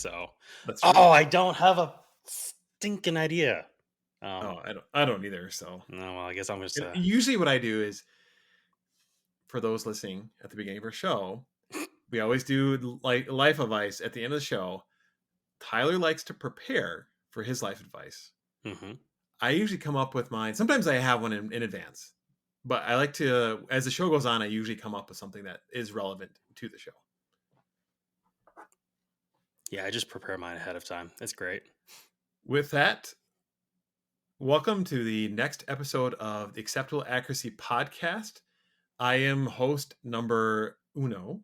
So, That's true. oh, I don't have a stinking idea. Um, Oh, I don't either. So no, well, I guess I'm just and usually what I do is for those listening at the beginning of our show, we always do like life advice at the end of the show. Tyler likes to prepare for his life advice. mhm. I usually come up with mine. Sometimes I have one in advance, but I like to, as the show goes on, I usually come up with something that is relevant to the show. Yeah, I just prepare mine ahead of time. It's great. With that, welcome to the next episode of the Acceptable Accuracy Podcast. I am host number uno,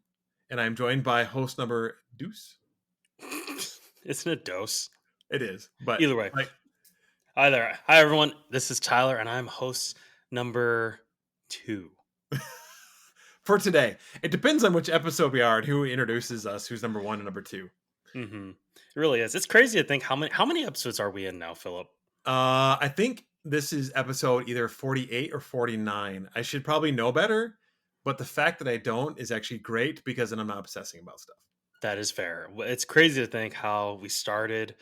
and I'm joined by host number deuce. Isn't it dose? It is, but Either way. like Hi there. Hi, everyone. This is Tyler, and I'm host number 2. for today, it depends on which episode we are and who introduces us, who's number one and number two. Mhm. It really is. It's crazy to think how many episodes are we in now, Philip? I think this is episode either 48 or 49. I should probably know better, but the fact that I don't is actually great because then I'm not obsessing about stuff. That is fair. It's crazy to think how we started,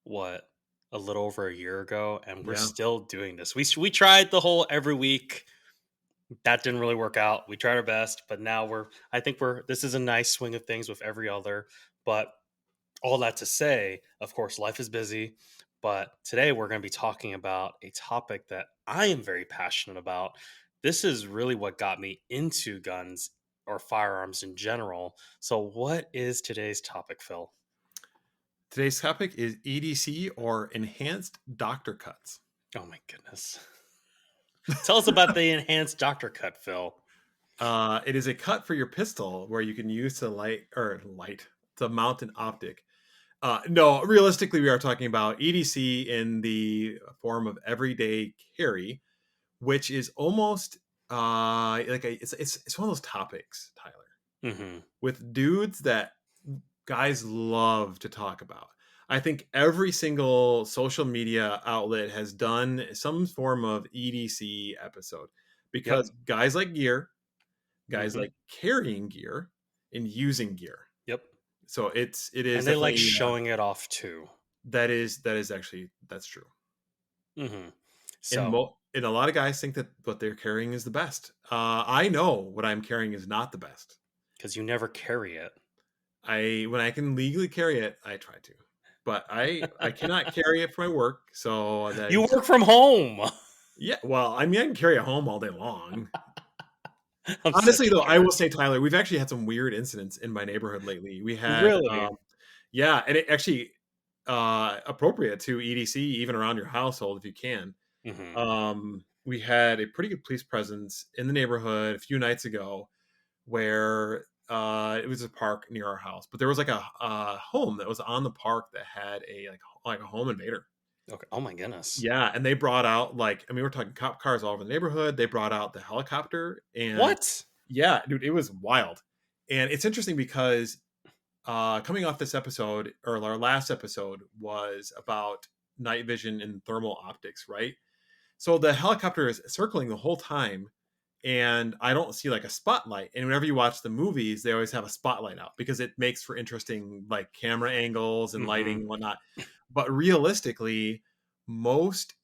what, a little over a year ago, and we're Yeah. still doing this. We tried the whole every week. That didn't really work out. We tried our best, but now I think this is a nice swing of things with every other. But all that to say, of course, life is busy. But today we're going to be talking about a topic that I am very passionate about. This is really what got me into guns or firearms in general. So, what is today's topic, Phil? Today's topic is EDC or enhanced doctor cuts. Oh my goodness. Tell us about the enhanced doctor cut, Phil. It is a cut for your pistol where you can use to light to mount an optic. No, realistically, we are talking about EDC in the form of everyday carry, which is almost like it's one of those topics, Tyler, Hmm. with dudes that guys love to talk about. I think every single social media outlet has done some form of EDC episode Yep. because guys like gear, guys Hmm. like carrying gear and using gear. Yep. So it is And they like definitely showing it off too. that is actually that's true. Hmm. And So, and a lot of guys think that what they're carrying is the best. I know what I'm carrying is not the best. because you never carry it. When I can legally carry it, I try to, but I cannot carry it for my work. So that You is work from home. yeah. Well, I mean, I can carry it home all day long. I'm Honestly, such a though, I jerk. will say, Tyler, we've actually had some weird incidents in my neighborhood lately. We had, Really? yeah, and it actually appropriate to EDC even around your household if you can. Hmm. We had a pretty good police presence in the neighborhood a few nights ago where it was a park near our house, but there was like a home that was on the park that had a like a home invader. Okay. Oh my goodness. Yeah, and they brought out like I mean we're talking cop cars all over the neighborhood. They brought out the helicopter and What? yeah, dude, it was wild. And it's interesting because coming off this episode or our last episode was about night vision and thermal optics, right? So the helicopter is circling the whole time, and I don't see like a spotlight. And whenever you watch the movies, they always have a spotlight out because it makes for interesting like camera angles and lighting Hmm. and whatnot. But realistically, most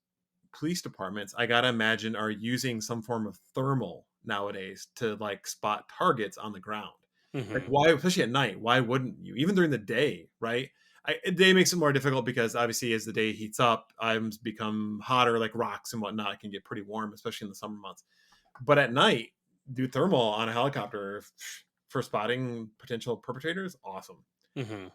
police departments, I gotta imagine, are using some form of thermal nowadays to like spot targets on the ground. Like Hmm. why, especially at night? Why wouldn't you? Even during the day, right? Day makes it more difficult because obviously as the day heats up, items become hotter, like rocks and whatnot. It can get pretty warm, especially in the summer months. But at night, do thermal on a helicopter for spotting potential perpetrators, awesome. Hmm. That's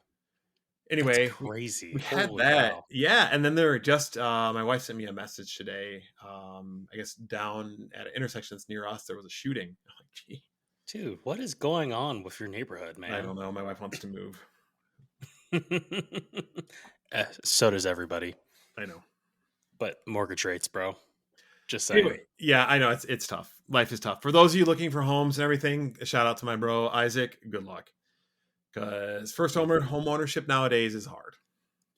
Anyway, crazy. we had Holy that, cow. yeah, and then there were just my wife sent me a message today. I guess down at an intersection that's near us, there was a shooting. I'm like, gee, Dude, what is going on with your neighborhood, I man? don't know. My wife wants to move. So does everybody. I know. But mortgage rates, bro. Just saying. Anyway, yeah, I know it's tough. Life is tough for those of you looking for homes and everything. A shout out to my bro Isaac. Good luck, because first Mhm. home ownership nowadays is hard.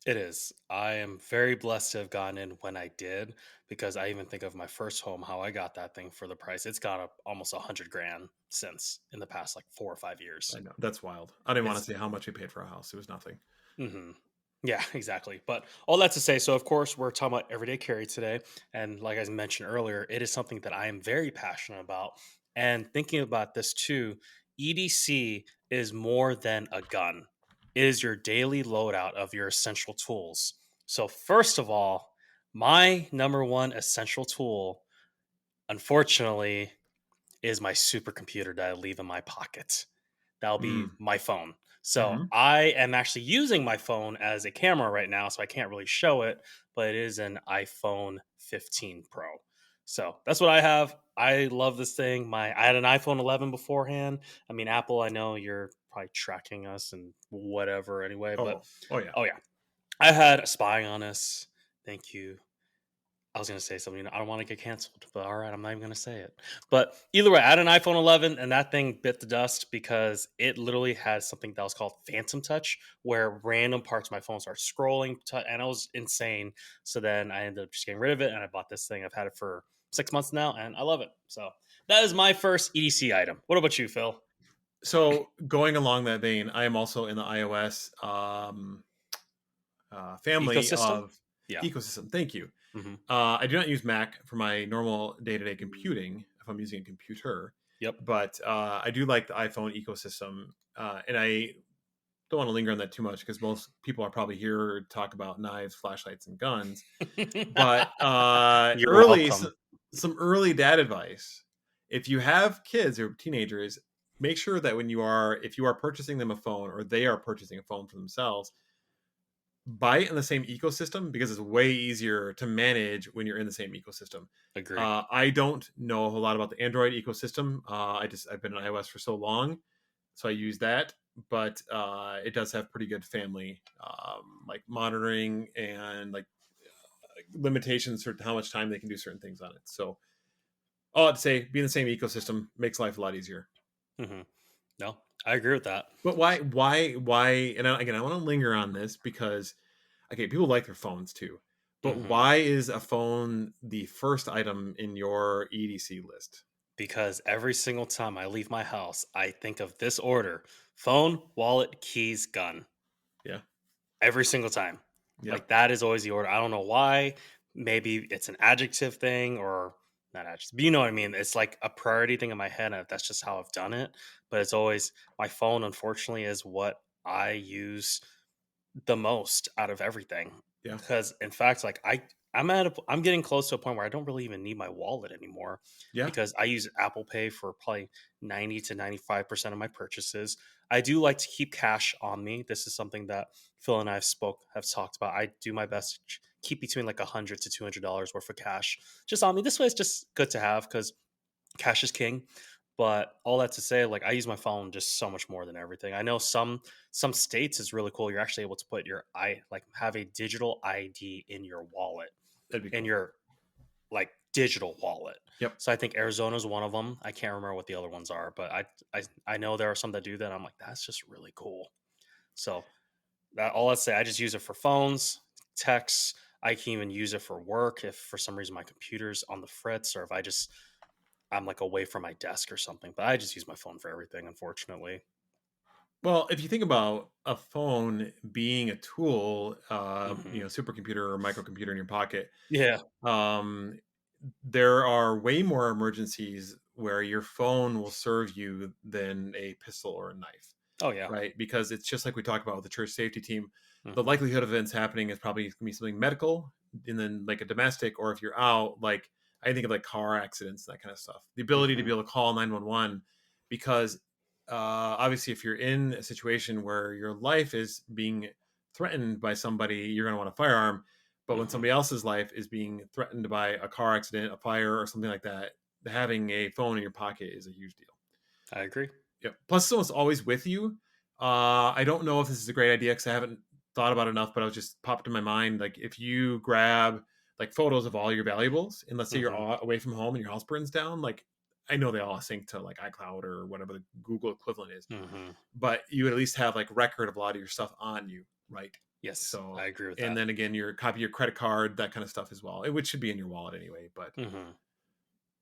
It is. I am very blessed to have gotten in when I did because I even think of my first home, how I got that thing for the price. It's gone up almost 100 grand since in the past like 4 or 5 years. I know that's wild. I didn't want to It's say how much we paid for a house. It was nothing. Hmm. Yeah, exactly. But all that to say, so of course, we're talking about everyday carry today. And like I mentioned earlier, it is something that I am very passionate about. And thinking about this too, EDC is more than a gun, it is your daily loadout of your essential tools. So, first of all, my number one essential tool, unfortunately, is my supercomputer that I leave in my pocket. That'll be Mm. my phone. So Hmm. I am actually using my phone as a camera right now, so I can't really show it, but it is an iPhone 15 Pro. So that's what I have. I love this thing. I had an iPhone 11 beforehand. I mean, Apple, I know you're probably tracking us and whatever anyway, but Oh yeah. oh yeah, I had a spying on us. Thank you. I was gonna say something. I don't want to get canceled, but all right, I'm not even gonna say it. But either way, I had an iPhone 11, and that thing bit the dust because it literally has something that was called Phantom Touch, where random parts of my phone start scrolling, and it was insane. So then I ended up just getting rid of it, and I bought this thing. I've had it for 6 months now, and I love it. So that is my first EDC item. What about you, Phil? So going along that vein, I am also in the iOS family Ecosystem? of Yeah. ecosystem. Thank you. Hmm. I do not use Mac for my normal day to day computing if I'm using a computer, Yep. but I do like the iPhone ecosystem, and I don't want to linger on that too much because most people are probably here to talk about knives, flashlights, and guns. But You're welcome. some early dad advice: if you have kids or teenagers, make sure that if you are purchasing them a phone or they are purchasing a phone for themselves, buy it in the same ecosystem because it's way easier to manage when you're in the same ecosystem. Agree. I don't know a whole lot about the Android ecosystem. I've been on iOS for so long, so I use that. But it does have pretty good family like monitoring and like limitations for how much time they can do certain things on it. So all I'd say, be in the same ecosystem makes life a lot easier. Hmm. No, I agree with that. But why? And again, I want to linger on this because okay, people like their phones too. But Hmm. why is a phone the first item in your EDC list? Because every single time I leave my house, I think of this order: phone, wallet, keys, gun. Yeah. Every single time. Yep. Like that is always the order. I don't know why. Maybe it's an adjective thing or not adjective, but you know what I mean. It's like a priority thing in my head. And that's just how I've done it. But it's always my phone, unfortunately, is what I use the most out of everything. Yeah. Because in fact, like I'm getting close to a point where I don't really even need my wallet anymore Yeah. because I use Apple Pay for probably 90 to 95% of my purchases. I do like to keep cash on me. This is something that Phil and I have talked about. I do my best to keep between like $100 to $200 worth of cash just on me. This way it's just good to have because cash is king. But all that to say, like I use my phone just so much more than everything. I know some states is really cool. You're actually able to put your like have a digital ID in your wallet, That'd be in cool. your like digital wallet. Yep. So I think Arizona's one of them. I can't remember what the other ones are, but I know there are some that do that. I'm like, that's just really cool. So that all I say, I just use it for phones, texts. I can even use it for work if for some reason my computer's on the fritz or if I'm like away from my desk or something. But I just use my phone for everything, unfortunately. Well, if you think about a phone being a tool, Hmm. supercomputer or microcomputer in your pocket, Yeah. um, there are way more emergencies where your phone will serve you than a pistol or a knife. Oh yeah. Right? Because it's just like we talked about with the church safety team. The Hmm. likelihood of events happening is probably going to be something medical, and then like a domestic, or if you're out, like I think of like car accidents, that kind of stuff. The ability to Hmm. be able to call 911, because obviously, if you're in a situation where your life is being threatened by somebody, you're going to want a firearm. But when Hmm. somebody else's life is being threatened by a car accident, a fire, or something like that, having a phone in your pocket is a huge deal. I agree. Yeah. Plus, someone's always with you. I don't know if this is a great idea because I haven't thought about it enough, but it was just popped in my mind. Like, if you grab like photos of all your valuables, and let's say you're Hmm. all away from home and your house burns down, like I know they all sync to like iCloud or whatever the Google equivalent is, Hmm. but you would at least have like record of a lot of your stuff on you, right? Yes, So, I agree with and that. then again, your copy, your credit card, that kind of stuff as well, which should be in your wallet anyway. But Hmm.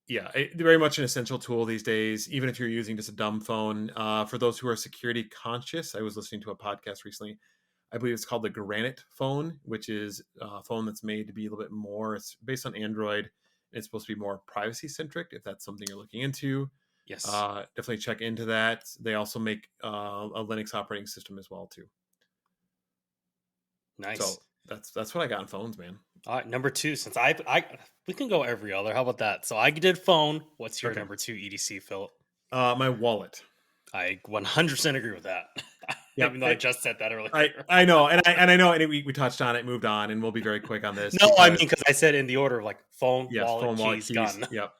yeah, very much an essential tool these days, even if you're using just a dumb phone. For those who are security conscious, I was listening to a podcast recently. I believe it's called the Granite phone, which is a phone that's made to be a little bit more. It's based on Android. It's supposed to be more privacy centric. If that's something you're looking into, Yes. definitely check into that. They also make a Linux operating system as well too. Nice. So that's what I got on phones, man. All right, number two. Since I we can go every other. How about that? So I did phone. What's your Okay, number two EDC, Philip? my wallet. I 100% agree with that. Yep. Even though I just said that I earlier. I know, and I know, and we touched on it, moved on, and we'll be very quick on this No, I mean because because I said in the order of like phone, yes, wallet, phone, wallet, keys, keys. gun. Yep.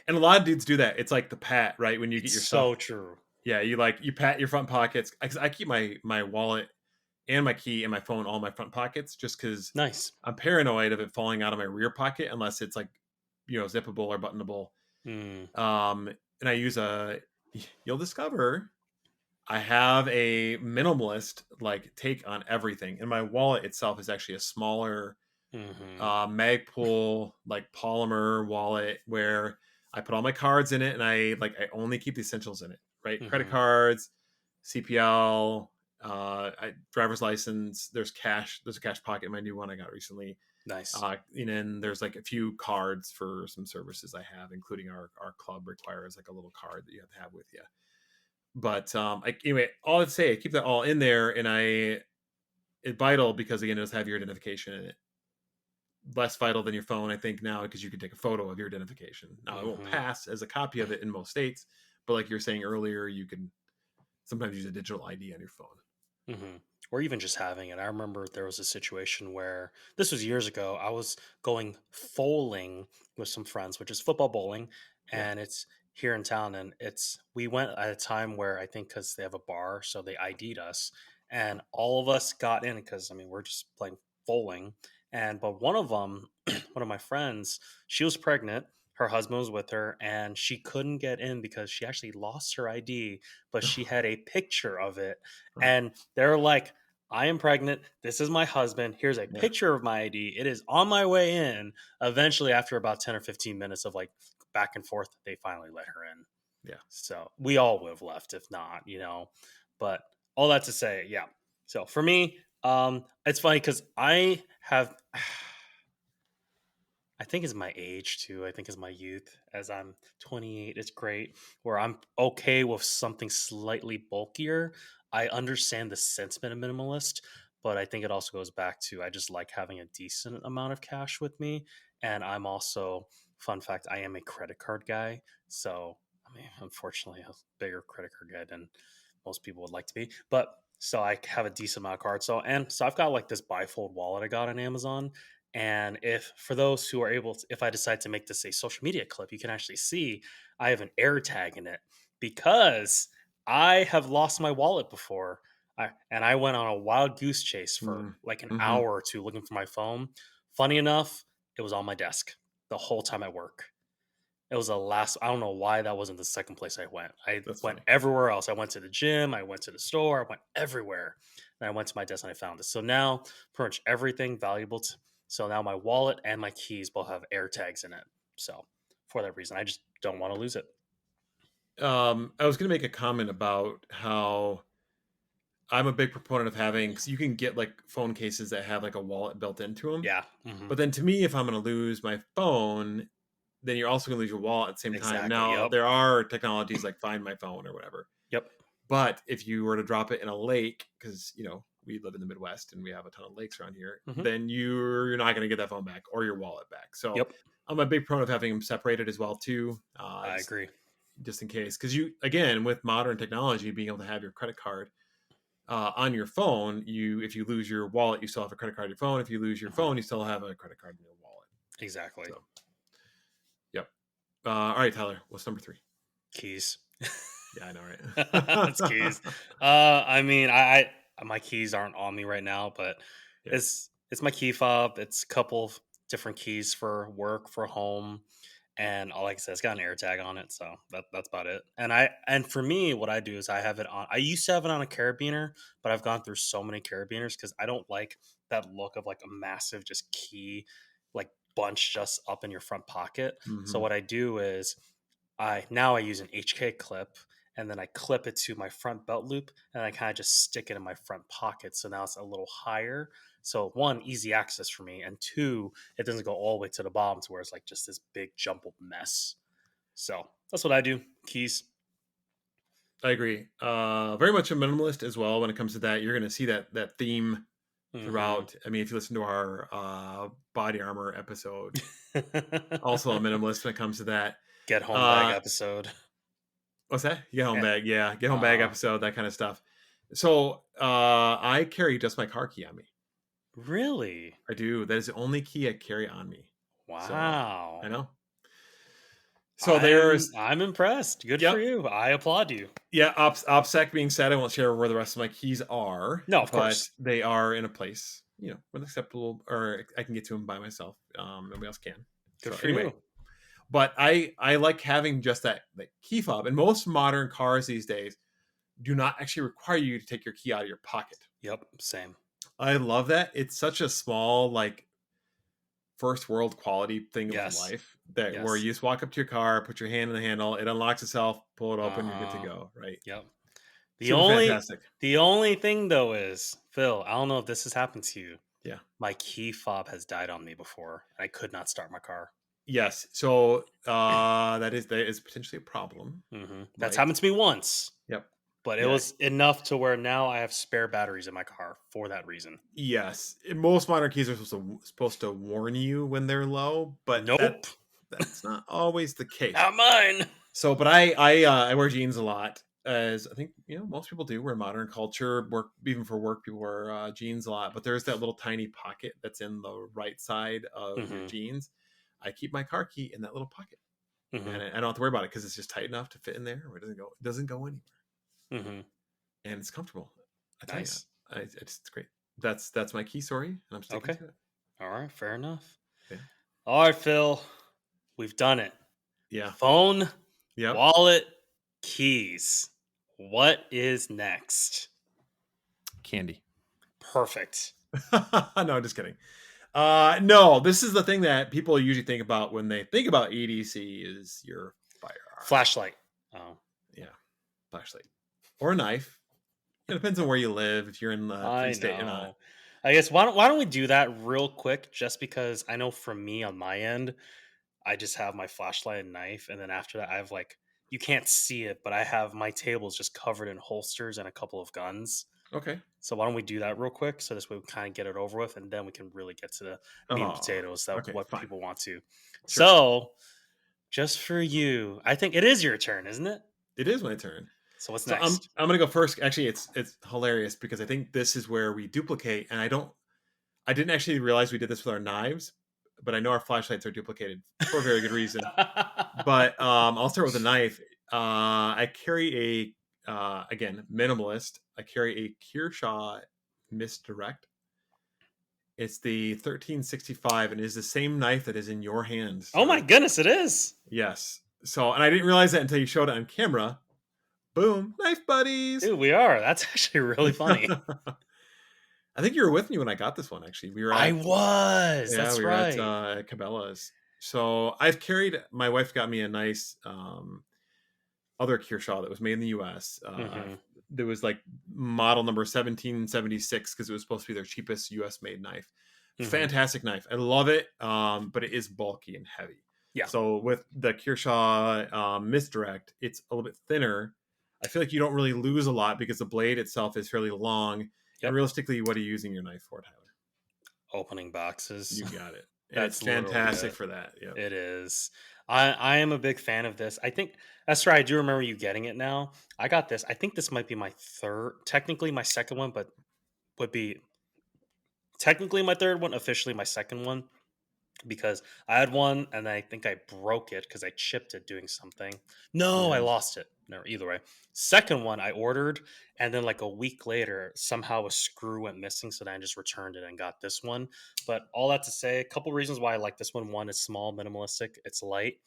And a lot of dudes do that. It's like the pat, right? When you It's get your stuff, so true. yeah, you pat your front pockets. I keep my wallet and my key and my phone all in my front pockets just because Nice. I'm paranoid of it falling out of my rear pocket unless it's like zippable or buttonable. Mm, And I use a. You'll discover I have a minimalist like take on everything, and my wallet itself is actually a smaller hmm Magpul like polymer wallet where I put all my cards in it, and I only keep the essentials in it, right? Credit hmm cards, CPL, driver's license. There's cash. There's a cash pocket in my new one I got recently. Nice. And then there's like a few cards for some services I have, including our club requires like a little card that you have to have with you. But anyway, all I'd say, I keep that all in there, and it's vital because again, it does have your identification in it. Less vital than your phone, I think, now because you can take a photo of your identification. Now, it won't hmm pass as a copy of it in most states, but like you were saying earlier, you can sometimes use a digital ID on your phone. Or even just having it. I remember there was a situation where this was years ago. I was going bowling with some friends, which is football bowling, Yeah. and it's here in town. And it's we went at a time where I think because they have a bar, so they ID'd us, and all of us got in because I mean we're just playing bowling. And but one of them, one of my friends, she was pregnant. Her husband was with her, and she couldn't get in because she actually lost her ID, but she had a picture of it, Oh, and they're like, I am pregnant. This is my husband. Here's a yeah. picture of my ID. It is on my way in. Eventually, after about 10 or 15 minutes of like back and forth, they finally let her in. Yeah. So we all would have left if not. But all that to say, yeah. So for me, it's funny because I have I think it's my age too. I think it's my youth. As I'm 28, it's great where I'm okay with something slightly bulkier. I understand the sentiment of minimalist, but I think it also goes back to I just like having a decent amount of cash with me. And I'm also, fun fact, I am a credit card guy. So, I mean, unfortunately, a bigger credit card guy than most people would like to be. But so I have a decent amount of cards. So I've got like this bifold wallet I got on Amazon, and if for those who are able to, if I decide to make this a social media clip, you can actually see I have an air tag in it because I have lost my wallet before. And I went on a wild goose chase for Mm. like an Hmm. hour or two looking for my phone. Funny enough, it was on my desk the whole time at work. It was the last. I don't know why that wasn't the second place I went. I That's went funny. everywhere else. I went to the gym. I went to the store. I went everywhere. And I went to my desk and I found it. So now, pretty much everything valuable. So now my wallet and my keys both have air tags in it. So for that reason, I just don't want to lose it. I was going to make a comment about how I'm a big proponent of having, because you can get like phone cases that have like a wallet built into them. Yeah. But then to me, if I'm going to lose my phone, then you're also going to lose your wallet at the same time. Exactly. Now, Yep. there are technologies like Find My Phone or whatever. Yep. But if you were to drop it in a lake, because we live in the Midwest and we have a ton of lakes around here, hmm then you're not going to get that phone back or your wallet back. So Yep. I'm a big proponent of having them separated as well too, I agree. just in case. Because you again with modern technology, being able to have your credit card on your phone, if you lose your wallet, you still have a credit card on your phone. If you lose your hmm phone, you still have a credit card in your wallet. Exactly. So yep. All right, Tyler, what's number three? Keys. Yeah, I know, It's right? keys. I mean, my keys aren't on me right now, but Yeah. it's my key fob. It's a couple of different keys for work, for home, and like I said, it's got an air tag on it, so that's about it. And for me, what I do is I have it on. I used to have it on a carabiner, but I've gone through so many carabiners because I don't like that look of like a massive just key like bunch just up in your front pocket. So Hmm. what I do is I use an HK clip, and then I clip it to my front belt loop, and I kind of just stick it in my front pocket. So now it's a little higher. So one, easy access for me, and two, it doesn't go all the way to the bottom to where it's like just this big jumbled mess. So that's what I do. Keys. I agree. Very much a minimalist as well when it comes to that. You're going to see that theme Hmm. throughout. I mean, if you listen to our body armor episode, also a minimalist when it comes to that. Get home bag Uh, episode. what's that? Get home bag. Yeah, get home bag Uh, episode, that kind of stuff. So I carry just my car key on me. really? I do. That is the only key I carry on me. So I Wow. know. So I'm there's, I'm impressed. Good for yep. you. I applaud you. Yeah, OPSEC being said, I won't share where the rest of my keys are, No, of but course. they are in a place, with acceptable, or I can get to them by myself. Nobody else can. Good So for anyway, you. but I like having just that key fob. And most modern cars these days do not actually require you to take your key out of your pocket. Yep, same. I love that. It's such a small, like, first world quality thing of Yes. life, that where Yes. you just walk up to your car, put your hand in the handle, it unlocks itself, pull it open, you're good to Uh-huh. go. Right. Yep. The Super only fantastic. the only thing though is, Phil, I don't know if this has happened to you. Yeah. My key fob has died on me before. I could not start my car. Yes. So that is potentially a problem. That's Right. happened to me once, Yep. but it Yeah. was enough to where now I have spare batteries in my car for that reason. Yes. Most modern keys are supposed to warn you when they're low, but Nope, that's not always the case. not mine. So, but I wear jeans a lot, as I think most people do. We're modern culture, work, even for work, people wear jeans a lot. But there's that little tiny pocket that's in the right side of your Hmm. jeans. I keep my car key in that little pocket, Hmm. and I don't have to worry about it because it's just tight enough to fit in there, or it doesn't go anywhere, Hmm. and it's comfortable. I tell you, Nice. it's great. That's my key story, and I'm sticking Okay. to it. All right. Fair enough. Yeah, All right, Phil. We've done it. yeah, Phone, yep. wallet, keys. What is next? Candy. Perfect. No, just kidding. No, this is the thing that people usually think about when they think about EDC is your firearm. Flashlight. Oh, Yeah, flashlight or a knife. It depends on where you live. If you're in the free I state or not. know. I guess why don't we do that real quick? Just because I know for me on my end, I just have my flashlight and knife, and then after that, I have like you can't see it, but I have my tables just covered in holsters and a couple of guns. Okay. So why don't we do that real quick? So this way we kind of get it over with, and then we can really get to the meat and Oh, potatoes that okay. what Fine. people want to. Sure. So just for you, I think it is your turn, isn't it? It is my turn. So what's So I'm next? I'm gonna go first. Actually, it's hilarious because I think this is where we duplicate, and I didn't actually realize we did this with our knives, but I know our flashlights are duplicated for a very good reason. But I'll start with a knife. I carry again, minimalist. I carry a Kearshaw Misdirect. It's the 1365 and is the same knife that is in your hand, Oh my sir. goodness, it is. Yes. So, and I didn't realize that until you showed it on camera. Boom, knife buddies. Dude, we are. That's actually really funny. I think you were with me when I got this one. Actually, we were I at was. yeah, That's we were at right. Cabela's. So I've carried. My wife got me a nice other Kearshaw that was made in the U.S. Hmm. There was like model number 1776 because it was supposed to be their cheapest U.S. made knife. Hmm. Fantastic knife. I love it, but it is bulky and heavy. Yeah. So with the Kearshaw Misdirect, it's a little bit thinner. I feel like you don't really lose a lot because the blade itself is fairly long. And Yep. realistically, what are you using your knife for, Tyler? Opening boxes. You got it. And it's That's literally fantastic it. for that. Yep. It is. I am a big fan of this. I think that's right. I do remember you getting it now. I got this. I think this might be my third, technically my second one, but would be technically my third one, officially my second one. Because I had one and I think I broke it because I chipped it doing something. No, I Yeah. lost it. No, either way. Second one I ordered, and then like a week later, somehow a screw went missing. So then I just returned it and got this one. But all that to say, a couple reasons why I like this one. One, it's small, minimalistic, it's light.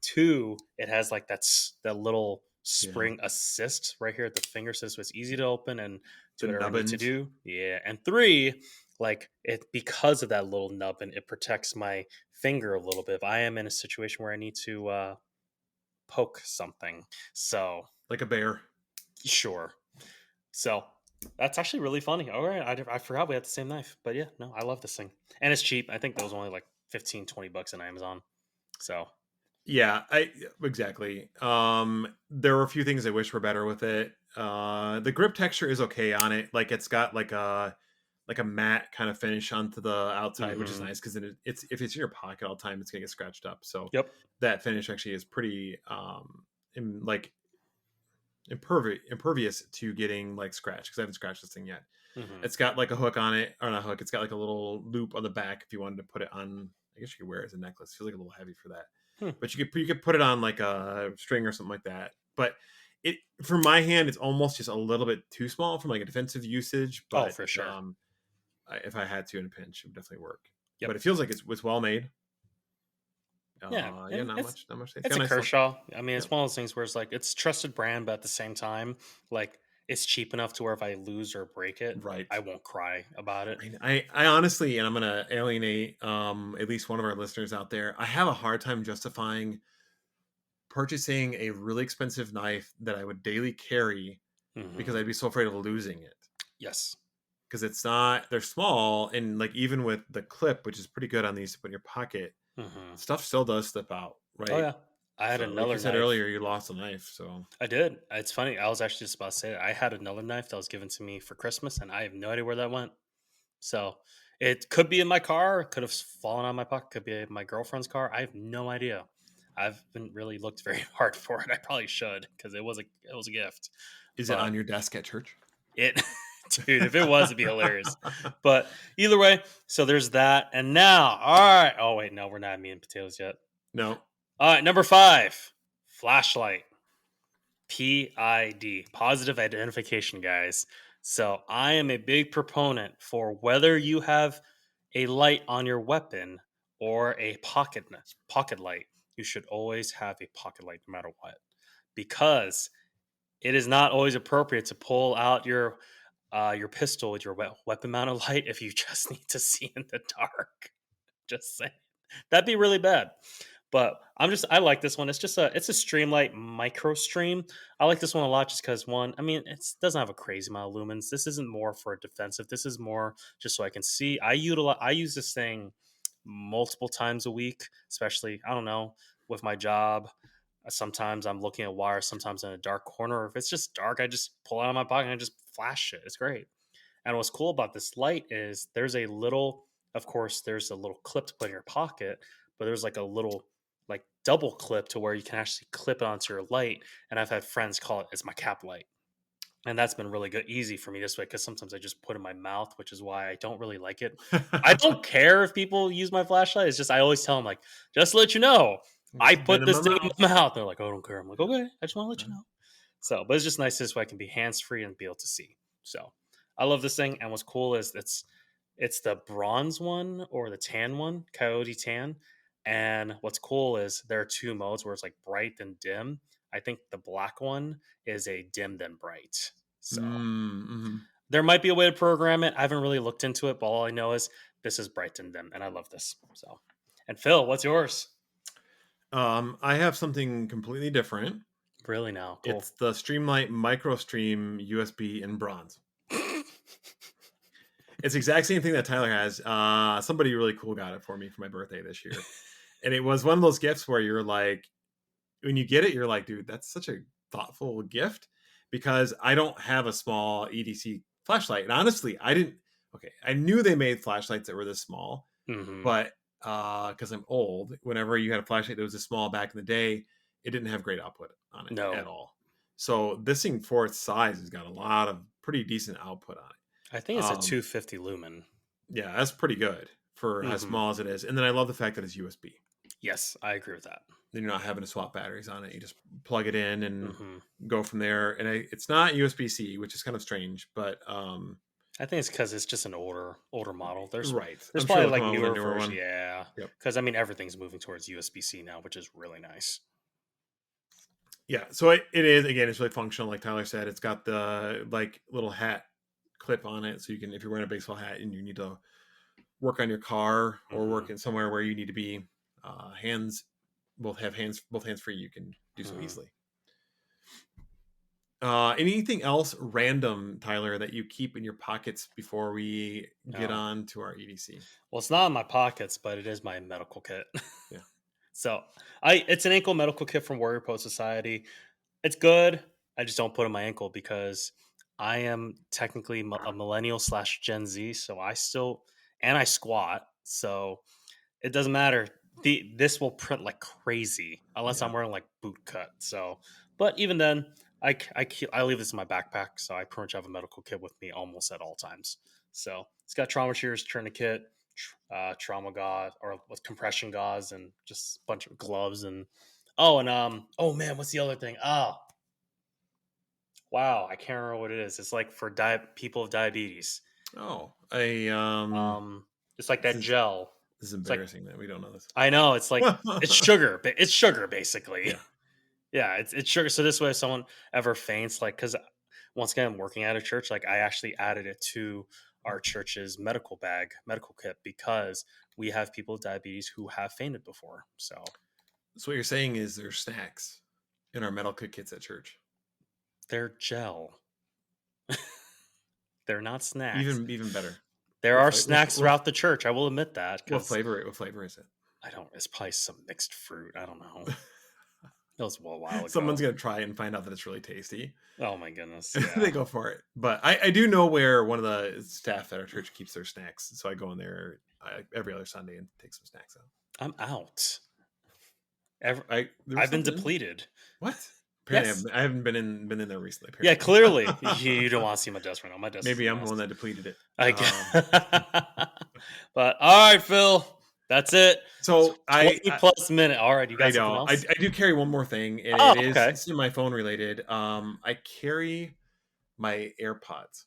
Two, it has like that little Yeah. spring assist right here at the finger, so it's easy to open and do The whatever I need to nubbins. do. Yeah, and three, like it because of that little nubbin, it protects my finger a little bit. If I am in a situation where I need to poke something, so like a bear. Sure. So that's actually really funny. All right. I forgot we had the same knife. But yeah, no, I love this thing. And it's cheap. I think that was only like 15, $20 on Amazon. So, Yeah, I exactly. There were a few things I wish were better with it. The grip texture is okay on it. Like it's got like a matte kind of finish onto the outside, which is hmm nice because it's if it's in your pocket all the time, it's gonna get scratched up. So yep. that finish actually is pretty like impervious to getting like scratched because I haven't scratched this thing yet. hmm It's got like a hook on it, or not a hook. It's got like a little loop on the back if you wanted to put it on. I guess you could wear it as a necklace. Feels like a little heavy for that, Hmm. but you could put it on like a string or something like that. But it for my hand, it's almost just a little bit too small from like a defensive usage. Oh, But for sure. if I had to in a pinch, it would definitely work. Yep. But it feels like it's well made. Yeah. Yeah, And not much. It's got it's a a nice look. Kershaw. I mean, Yep. it's one of those things where it's like it's trusted brand, but at the same time, like it's cheap enough to where if I lose or break it, I Right. won't cry about it. I honestly, and I'm gonna alienate at least one of our listeners out there. I have a hard time justifying purchasing a really expensive knife that I would daily carry because hmm I'd be so afraid of losing it. Yes. Because it's not, they're small, and like even with the clip, which is pretty good on these to put in your pocket, hmm stuff still does slip out, Oh right? yeah. I had So, like you another said knife. earlier, you lost a knife. So, I did. It's funny. I was actually just about to say it. I had another knife that was given to me for Christmas, and I have no idea where that went. So it could be in my car. It could have fallen out of my pocket. Could be in my girlfriend's car. I have no idea. I haven't really looked very hard for it. I probably should because it was a gift. is it But on your desk at church? it, dude, if it was, it'd be hilarious. But either way, so there's that. And now, all right. Oh wait, no, we're not at meat and potatoes yet. No. All right, number 5, flashlight. PID, positive identification, guys. So I am a big proponent for whether you have a light on your weapon or a pocket light. You should always have a pocket light no matter what, because it is not always appropriate to pull out your pistol with your weapon mounted light if you just need to see in the dark. Just saying. That'd be really bad. But I like this one. It's a Streamlight Micro Stream. I like this one a lot just because one, I mean, it doesn't have a crazy amount of lumens. This isn't more for defensive. This is more just so I can see. I use this thing multiple times a week, especially I don't know with my job. Sometimes I'm looking at wires, sometimes in a dark corner. If it's just dark, I just pull it out of my pocket and I just flash it. It's great. And what's cool about this light is of course, there's a little clip to put in your pocket, but there's like a little like double clip to where you can actually clip it onto your light. And I've had friends call it, it's my cap light. And that's been really good, easy for me this way because sometimes I just put it in my mouth, which is why I don't really like it. I don't care if people use my flashlight. It's just I always tell them like, just to let you know, I It's been put in this my thing in mouth. my mouth. They're like, oh, I don't care. I'm like, Yeah. okay, I just want to let Yeah. you know. So, but it's just nice this way I can be hands free and be able to see. So, I love this thing. And what's cool is it's the bronze one or the tan one, Coyote Tan. And what's cool is there are two modes where it's like bright and dim. I think the black one is a dim then bright. So Mm-hmm. there might be a way to program it. I haven't really looked into it, but all I know is this is bright and dim, and I love this. So, and Phil, what's yours? I have something completely different. Really now, It's cool. the Streamlight MicroStream USB in bronze. It's the exact same thing that Tyler has. Somebody really cool got it for me for my birthday this year. And it was one of those gifts where you're like, when you get it, you're like, dude, that's such a thoughtful gift because I don't have a small EDC flashlight. And honestly, I didn't, okay, I knew they made flashlights that were this small, hmm but because I'm old, whenever you had a flashlight that was this small back in the day, it didn't have great output on it at No, all. So this thing for its size has got a lot of pretty decent output on I it. think it's a 250 lumen. Yeah, that's pretty good for as hmm small as it is. And then I love the fact that it's USB. Yes, I agree with that. Then you're not having to swap batteries on it. You just plug it in and hmm go from there. And it's not USB C, which is kind of strange, but I think it's because it's just an older model. right. There's I'm sure probably they'll like come out with a newer newer version, one. yeah. Yep. Because I mean everything's moving towards USB C now, which is really nice. Yeah. So it is again. It's really functional, like Tyler said. It's got the like little hat clip on it, so you can if you're wearing a baseball hat and you need to work on your car or hmm work in somewhere where you need to be hands both hands free, you can do so hmm easily. Anything else random, Tyler, that you keep in your pockets before we get Oh, on to our EDC? well, it's not in my pockets, but it is my medical kit. Yeah. So it's an ankle medical kit from Warrior Post Society. It's good. I just don't put it in my ankle because I am technically a millennial slash Gen Z. So I still, and I squat. So it doesn't matter. This will print like crazy unless Yeah. I'm wearing like boot cut. So, but even then, I leave this in my backpack, so I pretty much have a medical kit with me almost at all times. So it's got trauma shears, tourniquet, trauma gauze or with compression gauze, and just a bunch of gloves and oh man, what's the other thing? Oh wow, I can't remember what it is. It's like for people with diabetes. Oh, Um, it's like this that is gel. this is It's like embarrassing that we don't know this. I know it's like it's sugar. It's sugar basically. Yeah. Yeah, it's sugar. So this way, if someone ever faints, like because once again, I'm working at a church, like I actually added it to our church's medical kit because we have people with diabetes who have fainted before. So So what you're saying is there's snacks in our medical kits at church. they're gel. They're not snacks. Even better. There What are flavor? snacks throughout the church. I will admit that What because flavor? What flavor is it? I don't. It's probably some mixed fruit. I don't know. That was a while Someone's ago. gonna try it and find out that it's really tasty. Oh my goodness. Yeah. They go for it. But I do know where one of the staff at our church keeps their snacks, so I go in there every other Sunday and take some snacks out. I'm out. There was I've been something in there? depleted. What? Yes. Apparently, I haven't been in there recently. Yeah, Apparently, clearly you don't want to see my desk right now. My desk is a maybe I'm the mess. one that depleted it. I guess. But all right, Phil, that's it. So 20 plus minute. All right, you I got something know I else? do carry one more thing, and Oh, it is okay. semi phone related. I carry my AirPods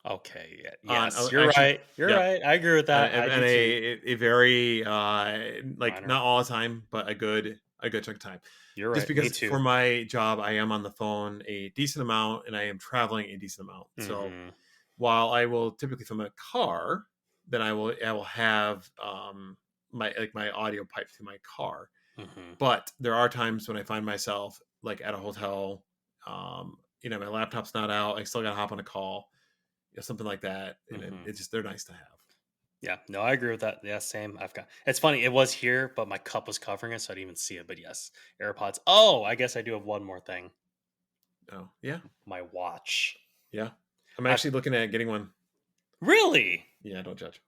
Okay. Yeah. on Yes, you're actually, right. You're yeah, right. I agree with that. I and do too. a very like Minor. not all the time, but a good chunk of time. You're Just right. Me because too. for my job, I am on the phone a decent amount, and I am traveling a decent amount. So Hmm. while I will typically from a car, then I will have my audio pipe to my car. Hmm. But there are times when I find myself like at a hotel, my laptop's not out. I still got to hop on a call, something like that, and Hmm. it's just they're nice to have. Yeah. No, I agree with that. Yeah. Same. I've got. It's funny. It was here, but my cup was covering it, so I didn't even see it. But yes, AirPods. Oh, I guess I do have one more thing. Oh yeah, My watch. yeah. I'm I actually looking at getting one. really. Yeah, don't judge.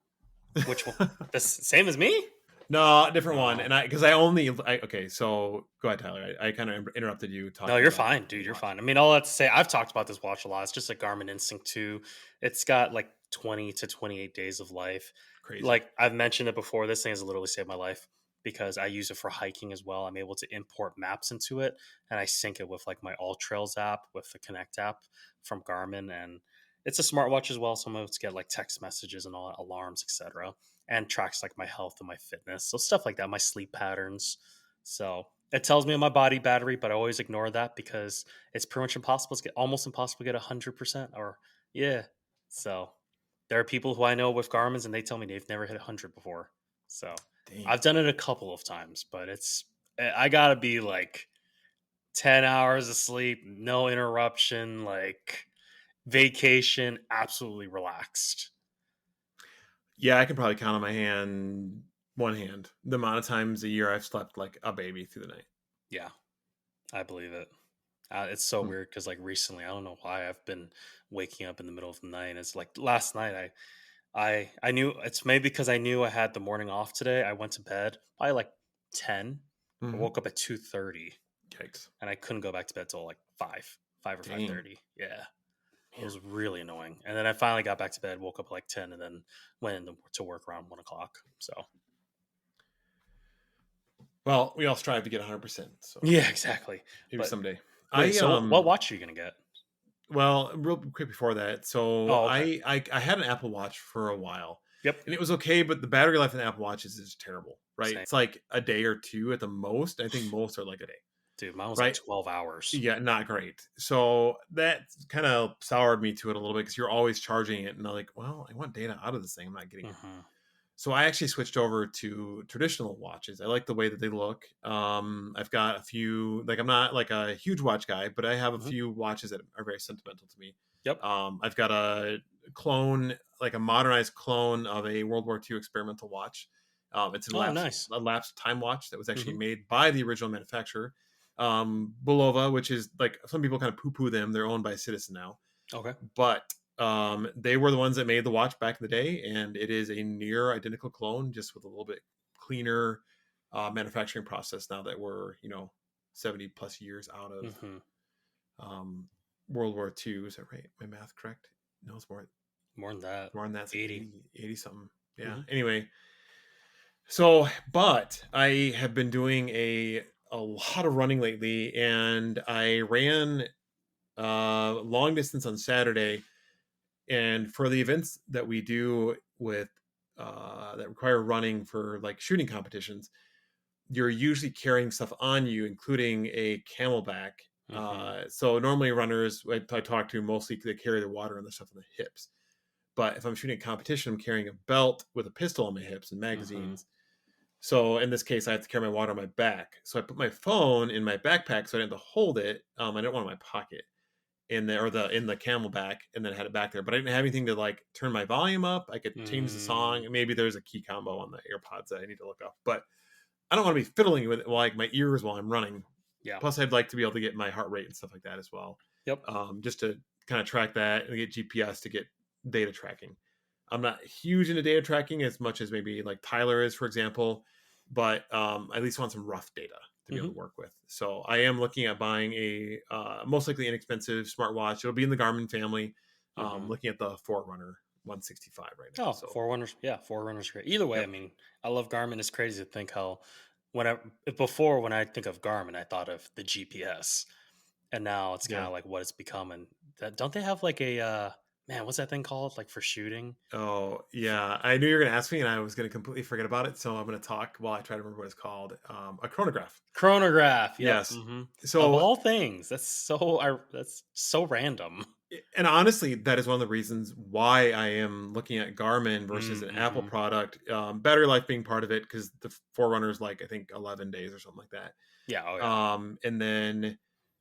Which one? The same as me? No, different one. No. And okay. So go ahead, Tyler. I kind of interrupted you No, talking you're about fine, dude. your You're watch. fine. I mean, all that to say, I've talked about this watch a lot. It's just a Garmin Instinct 2. It's got like 20 to 28 days of life. Crazy. Like I've mentioned it before, this thing has literally saved my life because I use it for hiking as well. I'm able to import maps into it and I sync it with like my All Trails app with the Connect app from Garmin. And it's a smartwatch as well. So I'm able to get like text messages and all alarms, etc. And tracks like my health and my fitness. So stuff like that, my sleep patterns. So it tells me on my body battery, but I always ignore that because it's pretty much impossible to get almost impossible to get 100% or yeah. So there are people who I know with Garmin's and they tell me they've never hit 100 before. So Dang. I've done it a couple of times, but I gotta be like 10 hours of sleep, no interruption, like vacation, absolutely relaxed. Yeah, I can probably count on one hand, the amount of times a year I've slept like a baby through the night. Yeah, I believe it. It's so Hmm. weird because like recently, I don't know why I've been waking up in the middle of the night. It's like last night, I knew it's maybe because I knew I had the morning off today. I went to bed by like 10. I Mm-hmm. woke up at 2:30 Yikes. and I couldn't go back to bed till like 5 or Dang. 5:30. Yeah. It Man. was really annoying. And then I finally got back to bed, woke up at like 10 and then went to work around 1 o'clock. So Well, we all strive to get 100%. So yeah, exactly. maybe But someday. wait, I so what watch are you going to get? Well, real quick before that. So Oh, okay. I had an Apple Watch for a while, Yep. and it was okay, but the battery life in Apple Watches is terrible, right? Same. It's like a day or two at the most. I think most are like a day, Dude, mine was like right? 12 hours. Yeah, not great. So that kind of soured me to it a little bit because you're always charging it, and I'm like, well, I want data out of this thing. I'm not getting it. Hmm. So I actually switched over to traditional watches. I like the way that they look. I've got a few, like I'm not like a huge watch guy, but I have a Mhm. few watches that are very sentimental to me. Yep. I've got a clone, like a modernized clone of a World War II experimental watch. It's Oh, nice. a lapsed time watch that was actually Mhm. made by the original manufacturer, Bulova, which is like some people kind of poo poo them. They're owned by Citizen now, Okay. but they were the ones that made the watch back in the day, and it is a near identical clone, just with a little bit cleaner manufacturing process now that we're 70 plus years out of Mhm. um, World War II. Is that right? My math correct? No, it's More than that. more than that. It's like 80. 80 something. Yeah. Mhm. Anyway, so but I have been doing a lot of running lately, and I ran long distance on Saturday. And for the events that we do with that require running for like shooting competitions, you're usually carrying stuff on you, including a camelback. Mhm. So normally runners I talk to mostly they carry their water and the stuff on the hips. But if I'm shooting a competition, I'm carrying a belt with a pistol on my hips and Mhm. magazines. So in this case, I have to carry my water on my back. So I put my phone in my backpack so I didn't have to hold it. I didn't want it in my pocket in the camelback, and then had it back there. But I didn't have anything to like turn my volume up. I could change the song. Mm. Maybe there's a key combo on the AirPods that I need to look up. But I don't want to be fiddling with it, like my ears while I'm running. Yeah. Plus, I'd like to be able to get my heart rate and stuff like that as well, Yep. just to kind of track that and get GPS to get data tracking. I'm not huge into data tracking as much as maybe like Tyler is, for example, but I at least want some rough data to be able Mhm. to work with. So I am looking at buying a most likely inexpensive smartwatch. It'll be in the Garmin family. Mhm. Looking at the Forerunner 165 right now. Oh, So Forerunners. Yeah, Forerunners great. Either way, I yep, mean, I love Garmin. It's crazy to think how before when I think of Garmin, I thought of the GPS, and now it's kind yeah. of like what it's become. And that, don't they have like a man? What's that thing called? Like for shooting? Oh, yeah. I knew you were going to ask me, and I was going to completely forget about it. So I'm going to talk while I try to remember what it's called. A chronograph. Chronograph. Yep. Yes. Hmm. Of So, all things, that's so random. and honestly, that is one of the reasons why I am looking at Garmin versus an Apple Mm-hmm. product. Battery life being part of it, because the Forerunner is like, I think, 11 days or something like that. Yeah. Oh yeah. And then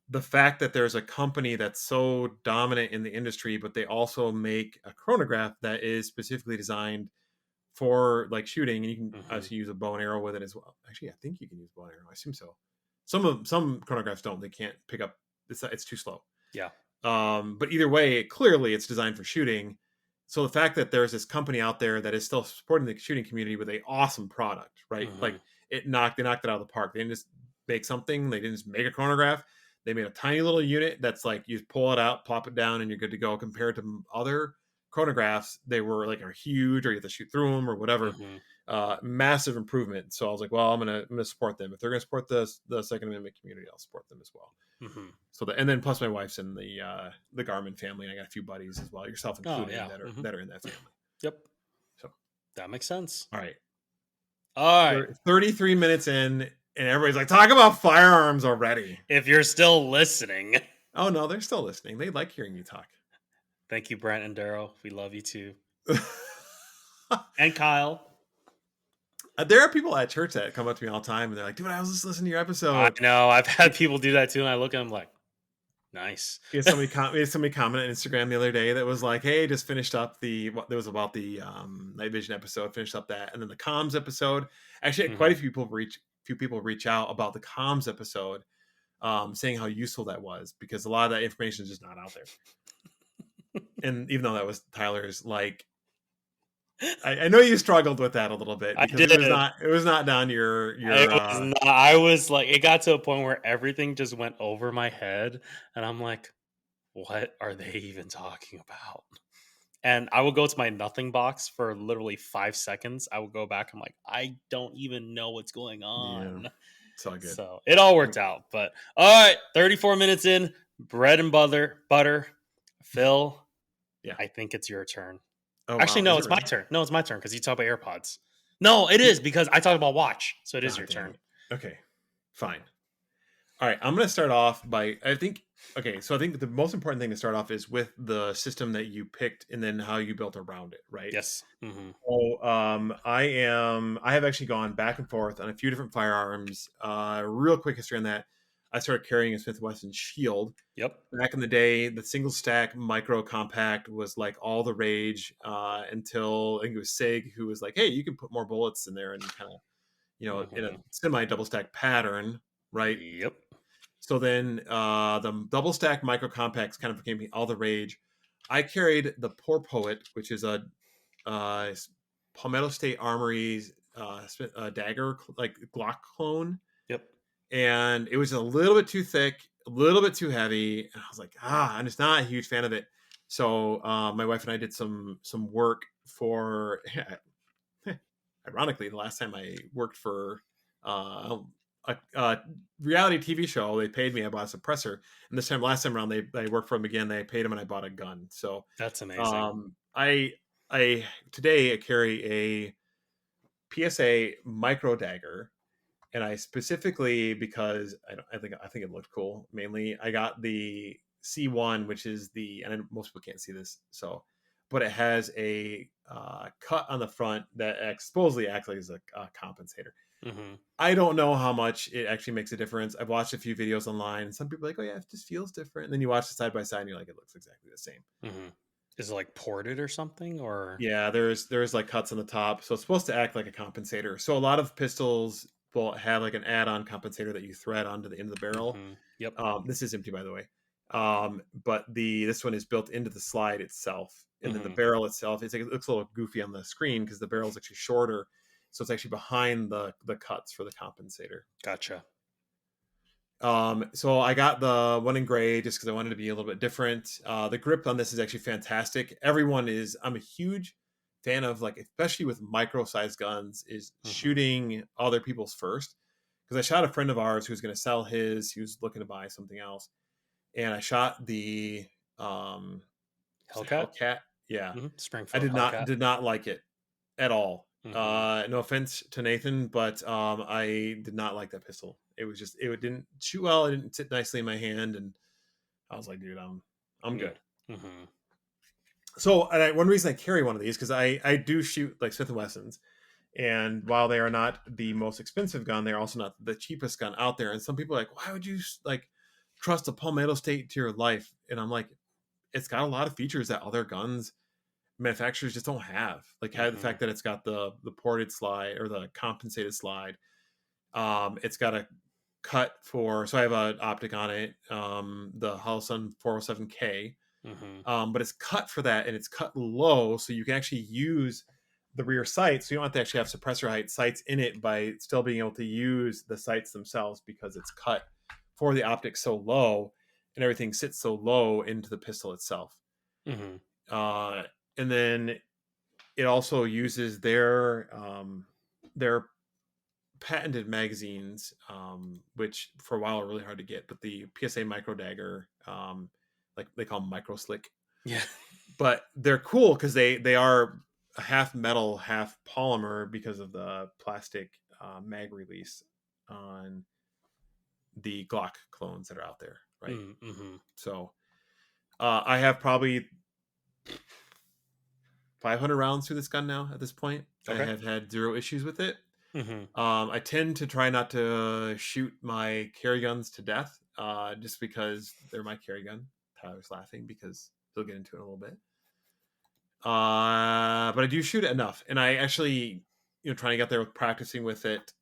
the fact that there's a company that's so dominant in the industry, but they also make a chronograph that is specifically designed for like shooting, and you can Hmm. obviously use a bow and arrow with it as well. Actually, I think you can use bow and arrow. I assume so. Some chronographs don't. They can't pick up. It's too slow. Yeah. But either way, clearly it's designed for shooting. So the fact that there's this company out there that is still supporting the shooting community with a awesome product, right? Hmm. Like they knocked it out of the park. They didn't just make something. They didn't just make a chronograph. They made a tiny little unit that's like you just pull it out, plop it down, and you're good to go. Compared to other chronographs, they were like are huge, or you have to shoot through them or whatever. Hmm. Massive improvement. So I was like, well, I'm gonna support them. If they're gonna support the Second Amendment community, I'll support them as well. Hmm. So that, and then plus my wife's in the Garmin family, and I got a few buddies as well, yourself Oh included, yeah. Hmm. that are in that family. Yep. So That makes sense. all right, All right. 33 minutes in, and everybody's like, talk about firearms already. If you're still listening, Oh no, they're still listening. They like hearing me talk. thank you, Brent and Daryl. We love you too, and Kyle. There are people at church that come up to me all the time, and they're like, dude, I was just listening to your I episode. know I've had people do that too, and I look at them like, nice. We had somebody comment on Instagram the other day that was like, "Hey, just finished up the what that was about the night vision episode. Finished up that, and then the comms episode. Actually, had quite a Hmm. few people reach out about the comms episode, saying how useful that was, because a lot of that information is just not out there. And even though that was Tyler's, like, I know you struggled with that a little bit I because did. it was not down It your was not. I was like, it got to a point where everything just went over my head, and I'm like, what are they even talking about? And I would go to my nothing box for literally 5 seconds. I would go back. I'm like, I don't even know what's going yeah. on. It's all good. So it all worked out. But all right, 34 minutes in, bread and butter. Phil, Yeah. I think it's your turn. Oh Actually, wow, no, is it it's my really? turn. No, it's my turn because you talk about AirPods. No, it is because I talked about watch. So it is God your dang turn. it. Okay, fine. All right, I'm going to start off by I think Okay, so I think the most important thing to start off is with the system that you picked and then how you built around it, right? Yes. Hmm. So, I have actually gone back and forth on a few different firearms. Real quick history on that. I started carrying a Smith& Wesson Shield. Yep. Back in the day, the single stack micro compact was like all the rage, until I think it was Sig who was like, "Hey, you can put more bullets in there and kind of, in a Hmm. semi double stack pattern, right?" Yep. So then, the double stack micro compacts kind of became all the rage. I carried the Poor Poet, which is a uh, Palmetto State Armory's dagger, like Glock clone, Yep. and it was a little bit too thick, a little bit too heavy, and I was like, I'm just not a huge fan of it. So, my wife and I did some work for. Ironically, the last time I worked for a reality TV show, they paid me. I bought a suppressor, and this time, last time around, they worked for them again. They paid them, and I bought a gun. So, That's amazing. um, I I today I carry a PSA micro dagger, and I specifically, because I think it looked cool. Mainly, I got the C1, which is most people can't see this, so, but it has a cut on the front that supposedly acts like as a compensator. Hmm. I don't know how much it actually makes a difference. I've watched a few videos online, and some people are like, "Oh yeah, it just feels different." And then you watch the side by side, and you're like, "It looks exactly the same." Hmm. Is it like ported or something, or? Yeah, there's like cuts on the top, so it's supposed to act like a compensator. So a lot of pistols will have like an add-on compensator that you thread onto the end of the barrel. Yep. This is empty, by the way. But this one is built into the slide itself, and then the Hmm. barrel itself, it looks a little goofy on the screen because the barrel is actually shorter, so it's actually behind the cuts for the compensator. Gotcha. So I got the one in gray just because I wanted to be a little bit different. The grip on this is actually fantastic. I'm a huge fan of, like, especially with micro sized guns, is Hmm. shooting other people's first. Because I shot a friend of ours who was going to sell his, he was looking to buy something else. And I shot um, was it Hellcat. Hellcat? Yeah. I Springfield did Hellcat. not like it at all. Hmm. No offense to Nathan, but I did not like that pistol. It was just, it didn't shoot well. It didn't sit nicely in my hand, and I was like, dude, I'm good. Hmm. So, one reason I carry one of these, because I do shoot like Smith and Wessons, and while they are not the most expensive gun, they're also not the cheapest gun out there. And some people are like, why would you like trust a Palmetto State to your life? And I'm like, it's got a lot of features that other guns manufacturers just don't have. Like, have the Hmm. fact that it's got the ported slide or the compensated slide. It's got a cut for, so I have an optic on it, the Holosun 407K, Hmm. but it's cut for that, and it's cut low, so you can actually use the rear sights. So you don't have to actually have suppressor height sights in it by still being able to use the sights themselves because it's cut for the optic so low, and everything sits so low into the pistol itself. Hmm. Uh, and then it also uses their patented magazines, which for a while are really hard to get, but the PSA micro dagger, like they call them micro slick, Yeah. but they're cool because they are half metal, half polymer because of the plastic mag release on the Glock clones that are out there, right? Mm-hmm. So, I have probably 500 rounds through this gun now at this point. I Okay. have had zero issues with it. Hmm. I tend to try not to shoot my carry guns to death, just because they're my carry gun. Tyler's laughing because he'll get into it in a little bit. But I do shoot it enough, and I actually, trying to get there with practicing with it.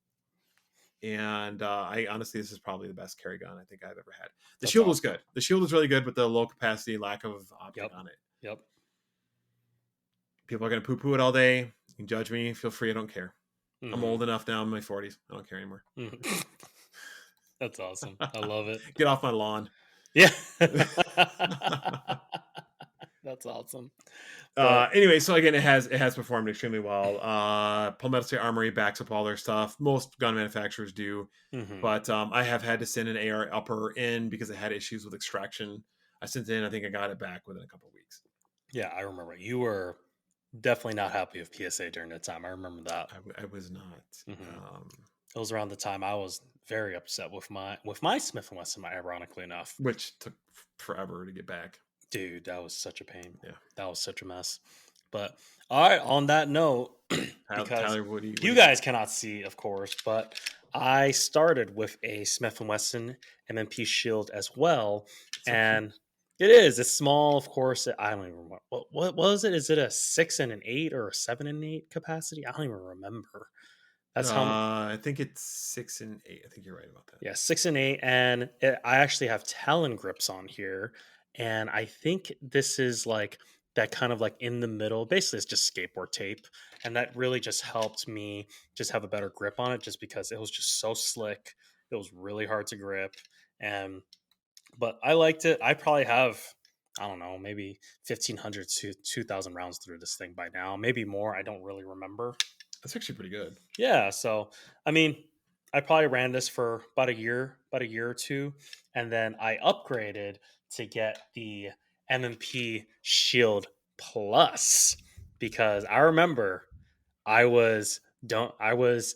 And I honestly, this is probably the best carry gun I think I've ever had. The That's shield was awesome. good. The shield was really good, but the low capacity, lack of optic Yep. on it. Yep. People are gonna poo poo it all day. You can judge me. Feel free. I don't care. I'm Hmm. old enough now. I'm in my 40s. I don't care anymore. Hmm. That's awesome. I love it. Get off my lawn. Yeah. That's awesome. But Anyway, so again, it has performed extremely well. Palmetto State Armory backs up all their stuff. Most gun manufacturers do, hmm. but I have had to send an AR upper in because it had issues with extraction. I sent it in. I think I got it back within a couple of weeks. Yeah, I remember you were definitely not happy with PSA during that time. I remember that. I was not. Hmm. Um, It was around the time I was very upset with my Smith and Wesson. Ironically enough, which took forever to get back. dude, that was such a pain. Yeah. That was such a mess. But all right, on that note, because Tyler, what do you you got? guys cannot see, of course, but I started with a Smith and Wesson MMP Shield as well, It's so cute. and it is. It's small, of course. I don't even remember what was it. Is it a 6 and an 8 or a 7 and 8 capacity? I don't even remember. That's how. I think it's 6 and 8. I think you're right about that. Yeah, 6 and 8, and I actually have Talon grips on here, and I think this is like that kind of like in the middle. Basically, it's just skateboard tape, and that really just helped me just have a better grip on it, just because it was just so slick. It was really hard to grip, and but I liked it. I probably have, I don't know, maybe 1,500 to 2,000 rounds through this thing by now, maybe more. I don't really remember. That's actually pretty good. Yeah, so I mean, I probably ran this for about a year or two, and then I upgraded to get the MMP Shield Plus because I remember I was don't I was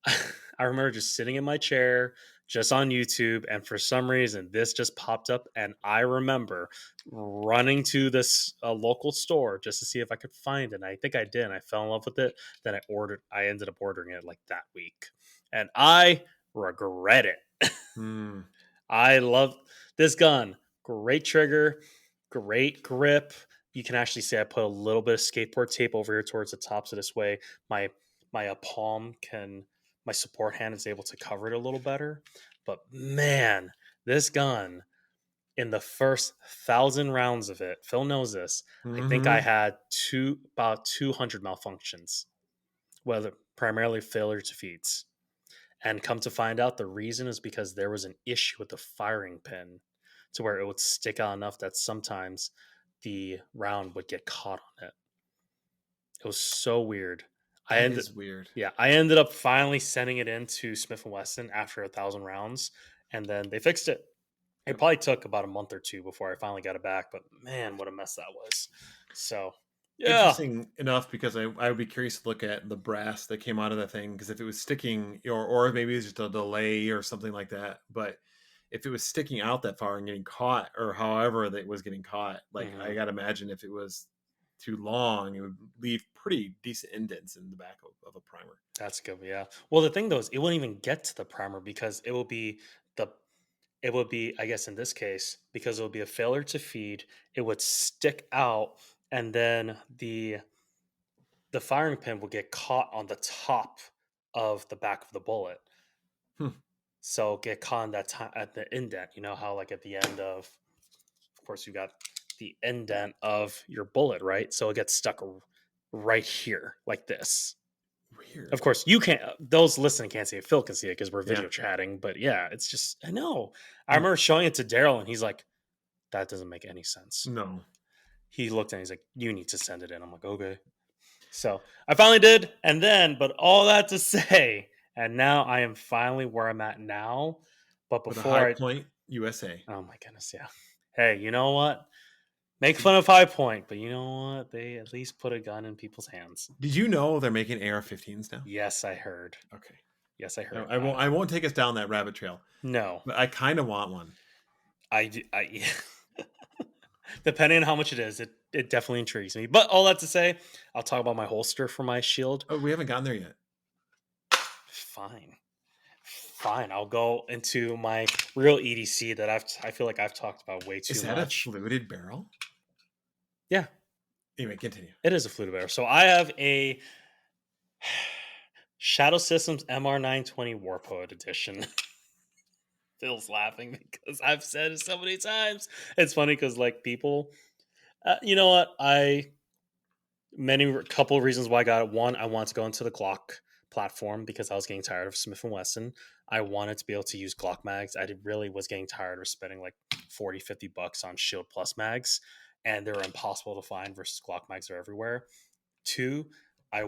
I remember just sitting in my chair just on YouTube, and for some reason this just popped up, and I remember running to this local store just to see if I could find it. And I think I did. And I fell in love with it. Then I ended up ordering it like that week, and I regret it. Hmm. I love this gun. Great trigger, great grip. You can actually see I put a little bit of skateboard tape over here towards the top, so this way my palm can my support hand is able to cover it a little better. But man, this gun in the first 1,000 rounds of it, Phil knows this. I think I Mm-hmm. had about 200 malfunctions, whether primarily failure to feeds. And come to find out, the reason is because there was an issue with the firing pin to where it would stick out enough that sometimes the round would get caught on it. It was so weird. I That ended is weird. Yeah, I ended up finally sending it into Smith and Wesson after 1,000 rounds, and then they fixed it. It Yep. probably took about a month or two before I finally got it back, but man, what a mess that was. So yeah. Interesting enough because I would be curious to look at the brass that came out of the thing because if it was sticking or maybe it's just a delay or something like that, but if it was sticking out that far and getting caught or however that was getting caught, like I Mhm. gotta imagine if it was too long, it would leave pretty decent indents in the back of a primer. That's good. Yeah. Well, the thing though is it wouldn't even get to the primer because the it would be, I guess in this case, because it would be a failure to feed, it would stick out, and then the firing pin will get caught on the top of the back of the bullet. Hmm. So get caught in that time at the indent. You know how like at the end of course you got the indent of your bullet, right? So it gets stuck right here like this. Of Weird. course, you can't. Those listening can't see it. Phil can see it because we're Yeah. video chatting. But yeah, it's just I know. I Hmm. remember showing it to Daryl, and he's like, "That doesn't make any sense." No. He looked at it, he's like, "You need to send it in." I'm like, "Okay." So I finally did, and then, but all that to say, and now I am finally where I'm at now. But With a high before I, point USA. oh my goodness, yeah. Hey, you know what? Make fun of High Point, but you know what? They at least put a gun in people's hands. Did you know they're making AR-15s now? Yes, I heard. Okay. Yes, I I, heard. I won't. I won't take us down that rabbit trail, No, but I kind of want one. I depending on how much it is, it definitely intrigues me. But all that to say, I'll talk about my holster for my shield. Oh, we haven't gotten there yet. Fine, fine. I'll go into my real EDC that I feel like I've talked about way Is too that a much. fluted barrel? Yeah, Anyway, continue. it is a fluted barrel. So I have a Shadow Systems MR920 Warpoet edition. Phil's laughing because I've said it so many times. It's funny because like people, you know what? Couple of reasons why I got it. One, I wanted to go into the Glock platform because I was getting tired of Smith and Wesson. I wanted to be able to use Glock mags. Really was getting tired of spending like 40, $50 on Shield Plus mags, and they were impossible to find versus Glock mags are everywhere. Two, I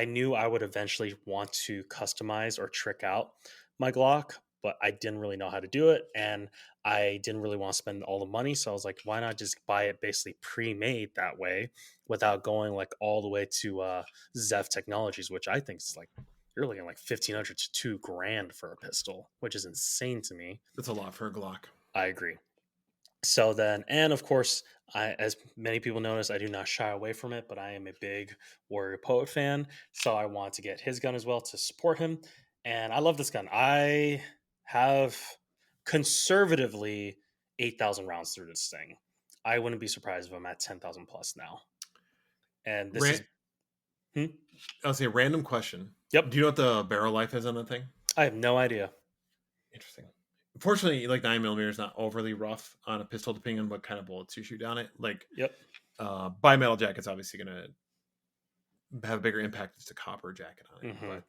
knew I would eventually want to customize or trick out my Glock, but I didn't really know how to do it. And I didn't really want to spend all the money. So I was like, why not just buy it basically pre made that way without going like all the way to Zev Technologies, which I think is like you're looking at like 1,500 to 2 grand for a pistol, which is insane to me. That's a lot for a Glock. I agree. So then, and of course, as many people notice, I do not shy away from it, but I am a big Warrior Poet fan. So I want to get his gun as well to support him. And I love this gun. I have conservatively 8,000 rounds through this thing. I wouldn't be surprised if I'm at 10,000 plus now. And this is, Ran- hmm? I'll say random question. Yep. Do you know what the barrel life is on that thing? I have no idea. Interesting. Fortunately, like 9 millimeter is not overly rough on a pistol, depending on what kind of bullets you shoot down it. Like Yep. bimetal jacket's obviously going to have a bigger impact as a copper jacket on it. Hmm. But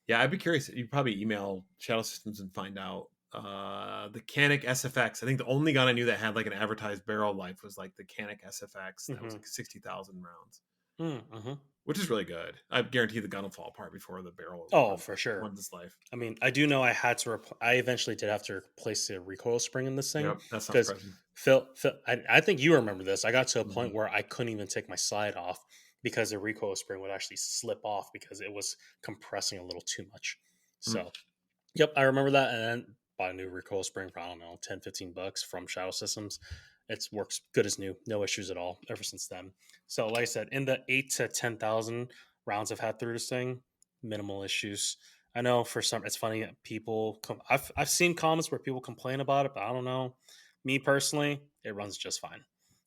yeah, I'd be curious. You probably email Shadow Systems and find out. The Canic SFX. I think the only gun I knew that had like an advertised barrel life was like the Canic SFX. That was Hmm. like 60,000 rounds, Hmm. which is really good. I guarantee the gun will fall apart before the barrel Oh, for sure. runs its life. I mean, I do know I had to. I eventually did have to replace the recoil spring in this thing Yep, that's not because surprising. Phil, I think you remember this. I got to a Mhm. point where I couldn't even take my slide off because the recoil spring would actually slip off because it was compressing a little too much. Mm. So, yep, I remember that. And then bought a new recoil spring for, I don't know, 10, $15 from Shadow Systems. It works good as new, no issues at all ever since then. So, like I said, in the 8 to 10,000 rounds I've had through this thing, minimal issues. I know for some, it's funny. I've seen comments where people complain about it, but I don't know. Me personally, it runs just fine.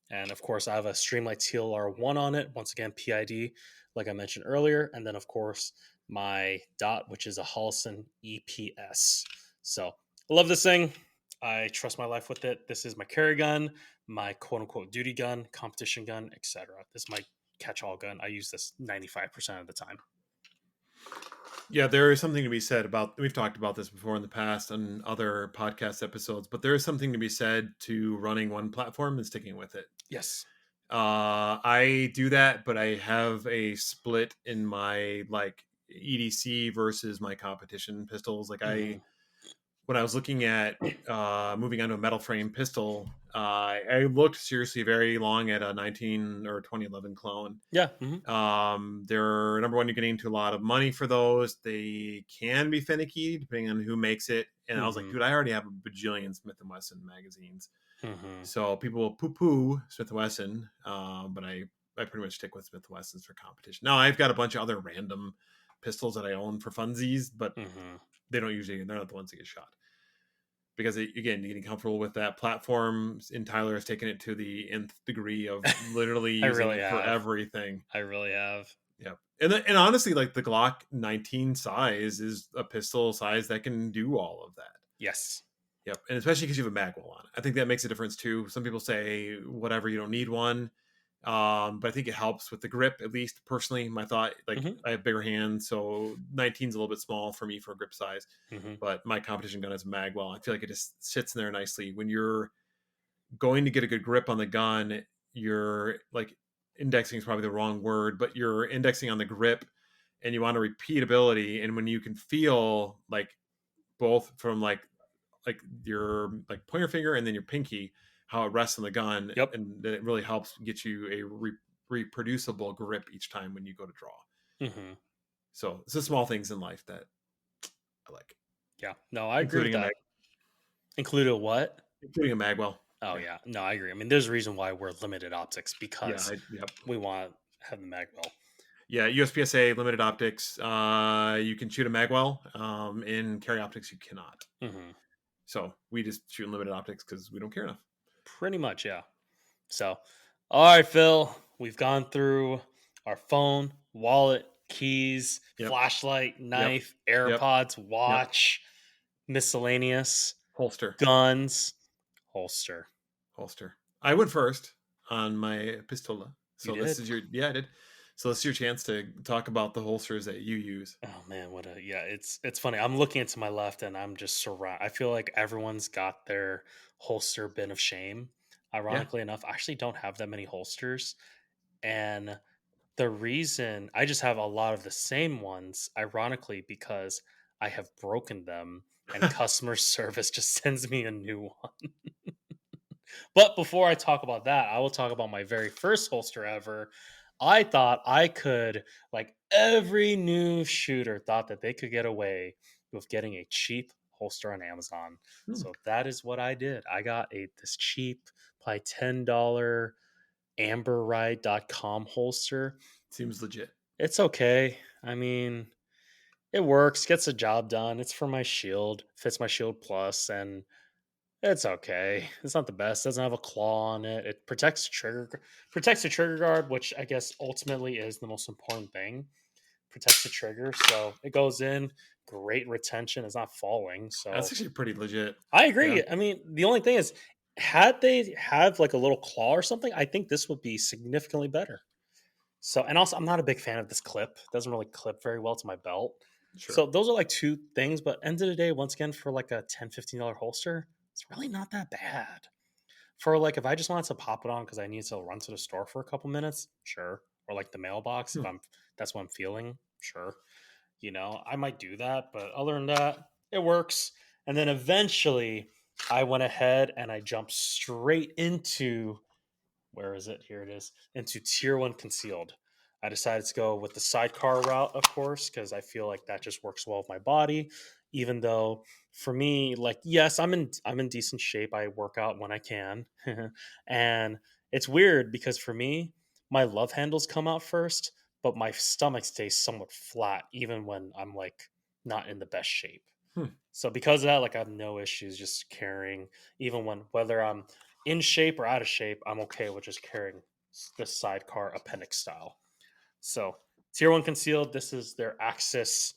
And of course, I have a Streamlight TLR1 on it. Once again, PID, like I mentioned earlier, and then of course my dot, which is a Holson EPS. So I love this thing. I trust my life with it. This is my carry gun, my quote unquote duty gun, competition gun, etc. This is my catch all gun. I use this 95% of the time. Yeah, there is something to be said about. We've talked about this before in the past on other podcast episodes, but there is something to be said to running one platform and sticking with it. Yes. I do that, but I have a split in my like EDC versus my competition pistols. Like Hmm. when I was looking at moving on to a metal frame pistol, I looked seriously very long at a 19 or 2011 clone. Yeah. Hmm. They're number one. You're getting into a lot of money for those. They can be finicky depending on who makes it. And I was like, Hmm. dude, I already have a bajillion Smith and Wesson magazines. Hmm. So people will poo-poo Smith and Wesson, but I pretty much stick with Smith and Wessons for competition. Now I've got a bunch of other random pistols that I own for funsies, but Hmm. they're not the ones that get shot because again, getting comfortable with that platform. And Tyler has taken it to the nth degree of literally I using really it for have. everything. I really have. Yeah, and honestly, like the Glock 19 size is a pistol size that can do all of that. Yes. Yep, and especially because you have a mag well on it, I think that makes a difference too. Some people say whatever, you don't need one, but I think it helps with the grip. At least personally, my thought, like Hmm. I have bigger hands, so 19 is a little bit small for me for grip size. Hmm. But my competition gun is a mag well. I feel like it just sits in there nicely when you're going to get a good grip on the gun. You're like indexing is probably the wrong word, but you're indexing on the grip, and you want a repeatability. And when you can feel like both from like your like pointer finger and then your pinky, how it rests on the gun, Yep. and then it really helps get you a reproducible grip each time when you go to draw. Hmm. So it's the small things in life that I like, Yeah. No, I agree with including a mag, that. Included what? including a magwell. Oh Yeah, yeah, no, I agree. I mean, there's a reason why we're limited optics yeah, because yep, we want to have the magwell. yeah. USPSA limited optics. You can shoot a magwell. In carry optics, you cannot. Hmm. So we just shoot in limited optics because we don't care enough. Pretty much, yeah. So, all right, Phil, we've gone through our phone, wallet, keys, Yep, flashlight, yep, knife, yep, AirPods, yep. watch, miscellaneous, Holster. guns, holster. Holster. I went first on my pistola. You So this did. is your yeah, I did. So this is your chance to talk about the holsters that you use. Oh man, what a yeah! It's funny. I'm looking into my left, and I'm just surround. I feel like everyone's got their holster bin of shame. Yeah. Ironically enough, I actually don't have that many holsters, and the reason I just have a lot of the same ones, ironically, because I have broken them, and customer service just sends me a new one. But before I talk about that, I will talk about my very first holster ever. I thought I could like every new shooter thought that they could get away with getting a cheap holster on Amazon. Hmm, So that is what I did. I got a this cheap, probably $10 amberride.com holster. seems legit. It's okay. I mean, it works, gets the job done. It's for my shield, fits my shield plus, and it's okay. It's not the best. Doesn't have a claw on it. It protects the trigger guard, which I guess ultimately is the most important thing. Protects the trigger, so it goes in. Great retention. It's not falling. That's So actually pretty legit. I Yeah, agree. I mean, the only thing is, had they have like a little claw or something, I think this would be significantly better. So, and also, I'm not a big fan of this clip. It doesn't really clip very well to my belt. sure. So, those are like two things. But end of the day, once again, for like a $10, $15 holster, it's really not that bad. For like, if I just wanted to pop it on because I need to run to the store for a couple minutes, sure. Or like the mailbox, if Hmm. I'm that's what I'm feeling, sure. I might do that. But other than that, it works. And then eventually, I went ahead and I jumped straight into where is it? Here it is. Into tier one concealed. I decided to go with the sidecar route, of course, because I feel like that just works well with my body. Even though for me, like, yes, I'm in decent shape. I work out when I can. And it's weird because for me, my love handles come out first, but my stomach stays somewhat flat, even when I'm like not in the best shape. Hmm. So because of that, like I have no issues just carrying, even when whether I'm in shape or out of shape, I'm okay with just carrying this sidecar appendix style. So tier one concealed, this is their Axis.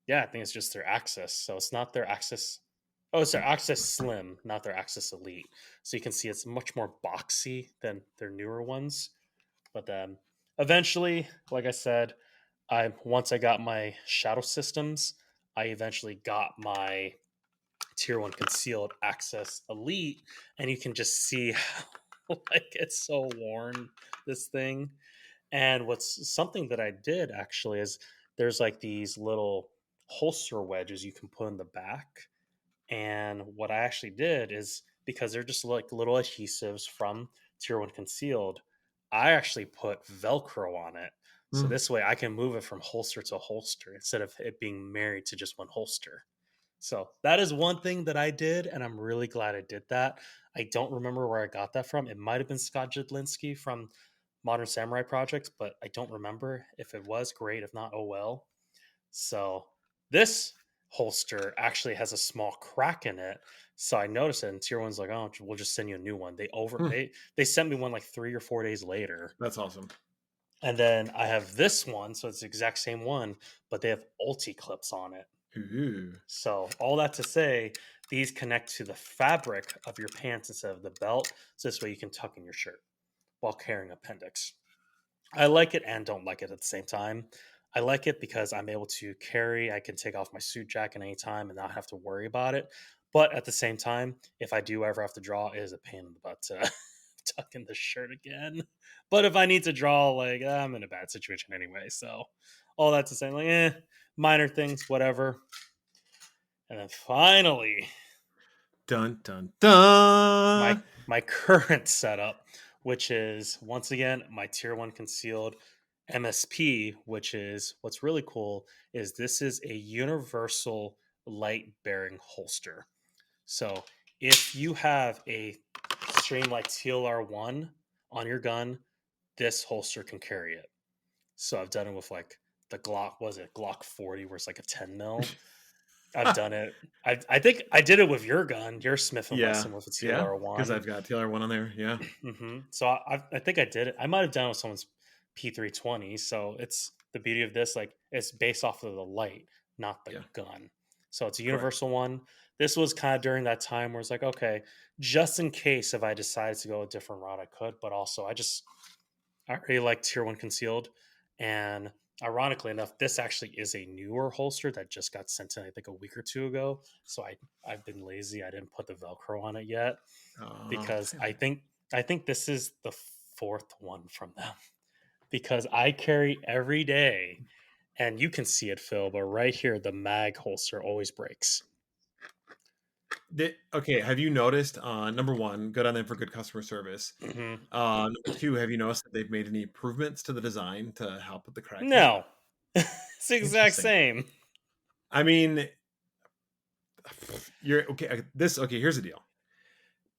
Yeah, I think it's just their Axis. So it's not their Axis. Oh, it's their Axis Slim, not their Axis Elite. So you can see it's much more boxy than their newer ones. But then eventually, like I said, I once I got my shadow systems, I eventually got my tier one concealed access elite, and you can just see how like it's so worn, this thing. And what's something that I did actually is there's like these little holster wedges you can put in the back. And what I actually did is because they're just like little adhesives from tier one concealed, I actually put velcro on it, so Hmm. this way I can move it from holster to holster instead of it being married to just one holster. So that is one thing that I did, and I'm really glad I did that. I don't remember where I got that from. It might have been Scott Jadlinski from Modern Samurai Project, but I don't remember. If it was, great. If not, oh well. So this holster actually has a small crack in it. So I noticed it, and Tier One's like, "Oh, we'll just send you a new one." They over Hmm. they sent me one like 3 or 4 days later, That's awesome. and then I have this one, so it's the exact same one, but they have ulti clips on it. Ooh. So, all that to say, these connect to the fabric of your pants instead of the belt. So, this way you can tuck in your shirt while carrying appendix. I like it and don't like it at the same time. I like it because I'm able to carry, I can take off my suit jacket anytime and not have to worry about it. But at the same time, if I do ever have to draw, it is a pain in the butt to tuck in the shirt again. But if I need to draw, like, I'm in a bad situation anyway. So, all that to say, like, minor things, whatever. And then finally, Dun dun my dun. my current setup, which is once again my tier one concealed MSP, which is what's really cool is this is a universal light bearing holster. So if you have a Streamlight TLR1 on your gun, this holster can carry it. So I've done it with like the Glock, was it Glock 40, where it's like a 10 mil. I've done it. I think I did it with your gun, your Smith and Yeah. Wesson with a Yeah. TLR Because one. I've got TLR1 on there. Yeah. So I think I did it. I might have done it with someone's P320. So it's the beauty of this, like it's based off of the light, not the Yeah. gun. So it's a Correct. universal one. This was kind of during that time where it's like, okay, just in case if I decided to go a different route, I could. But also, I really like tier one concealed. And ironically enough, this actually is a newer holster that just got sent in, I think, a week or two ago. So I've been lazy. I didn't put the Velcro on it yet because Damn I it. think I think this is the fourth one from them because I carry every day, and you can see it, Phil, but right here the mag holster always breaks. Okay, have you noticed, number one, good on them for good customer service. Hmm. Number two, have you noticed that they've made any improvements to the design to help with the crack thing? No, It's the exact Interesting. same. I mean, you're okay. Okay, here's the deal.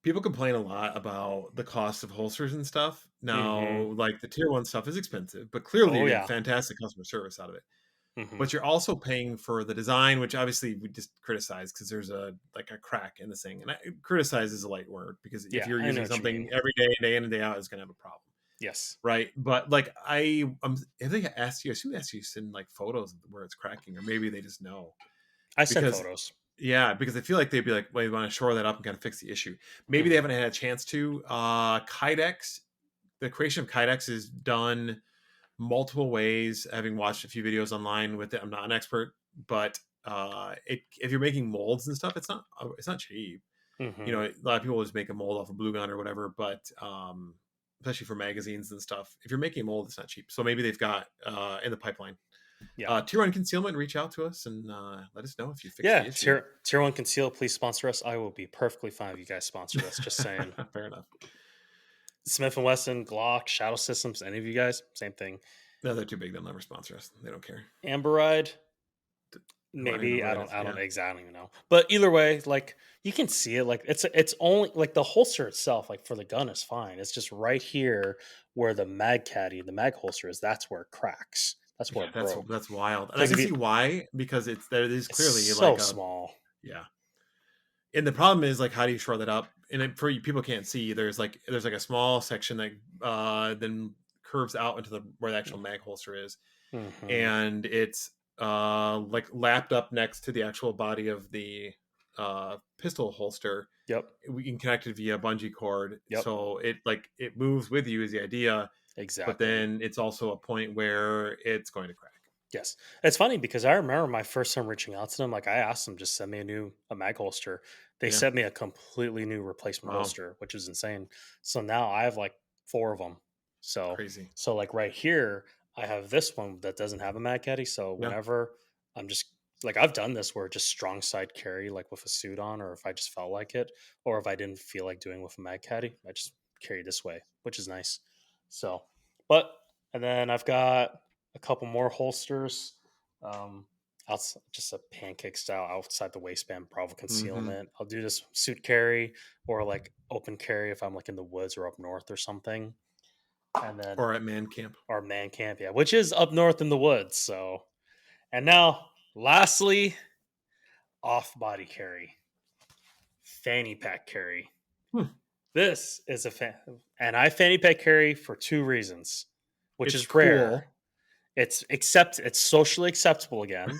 People complain a lot about the cost of holsters and stuff. Hmm. Now, like the tier one stuff is expensive, but clearly Oh you're getting yeah. fantastic customer service out of it. Hmm. But you're also paying for the design, which obviously we just criticize because there's a like a crack in this thing. And criticize is a light word because if Yeah, you're I know using what you something mean. every day in and day out, it's gonna have a problem. Yes, Right. But like I think I asked you, I assume they asked you to send like photos where it's cracking, or maybe they just know. I sent Because photos. yeah, because I feel like they'd be like, well, you want to shore that up and kind of fix the issue. Maybe they Hmm. haven't had a chance to. Kydex, the creation of Kydex is done multiple ways. Having watched a few videos online with it, I'm not an expert, but if you're making molds and stuff, it's not cheap. You Hmm. know, a lot of people just make a mold off a blue gun or whatever, but especially for magazines and stuff, if you're making a mold, it's not cheap. So maybe they've got in the pipeline. Yeah. Tier one concealment, reach out to us and let us know if you fix Yeah, the issue. tier one conceal, please sponsor us. I will be perfectly fine if you guys sponsored us. Just saying. Fair enough. Smith and Wesson, Glock, Shadow Systems, any of you guys, same thing. No, they're too big. They'll never sponsor us. They don't care. Amberide, I don't even know maybe who I that don't is. I don't Yeah, exactly even know. But either way, like you can see it. Like it's only like the holster itself, like for the gun is fine. It's just right here where the mag caddy, the mag holster is. That's where it cracks. That's where yeah, it broke. that's wild, and I Because can if you, see why because it's there is it's clearly so like a small. yeah. And the problem is like how do you shore that up? And for you, people can't see. There's like a small section that then curves out into the where the actual mag holster is, Hmm. and it's like lapped up next to the actual body of the pistol holster. Yep. We can connect it via bungee cord, Yep. so it moves with you is the idea, but Exactly. then it's also a point where it's going to crack. Yes. It's funny because I remember my first time reaching out to them, like I asked them, just send me a mag holster. They Yeah. sent me a completely new replacement Wow. holster, which is insane. So now I have like four of them. So, Crazy. so like right here, I have this one that doesn't have a mag caddy. So Yeah. whenever I'm just like, I've done this where just strong side carry, like with a suit on, or if I just felt like it, or if I didn't feel like doing with a mag caddy, I just carry this way, which is nice. So, but, and then I've got a couple more holsters. Just a pancake style outside the waistband, Bravo Hmm. concealment. I'll do this suit carry or like open carry if I'm like in the woods or up north or something. And then Or at man camp. our man camp, yeah, which is up north in the woods. So, and now lastly, off body carry, fanny pack carry. Hmm. This is and I fanny pack carry for two reasons, which It's is rare. cool. It's socially acceptable again.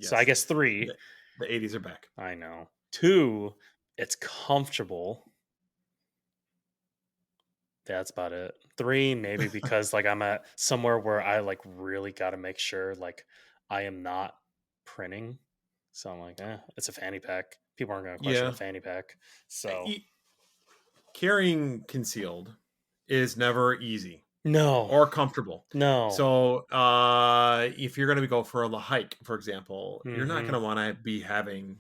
So I Yes. guess three. The, the 80s are back. I know. Two, it's comfortable. That's about it. Three, maybe because like I'm at somewhere where I like really got to make sure like I am not printing. So I'm like, it's a fanny pack. People aren't going to question the Yeah. fanny pack. So E- Carrying concealed is never easy no, or comfortable. no. So, if you're going to go for a hike, for example, you're not going Hmm. to want to be having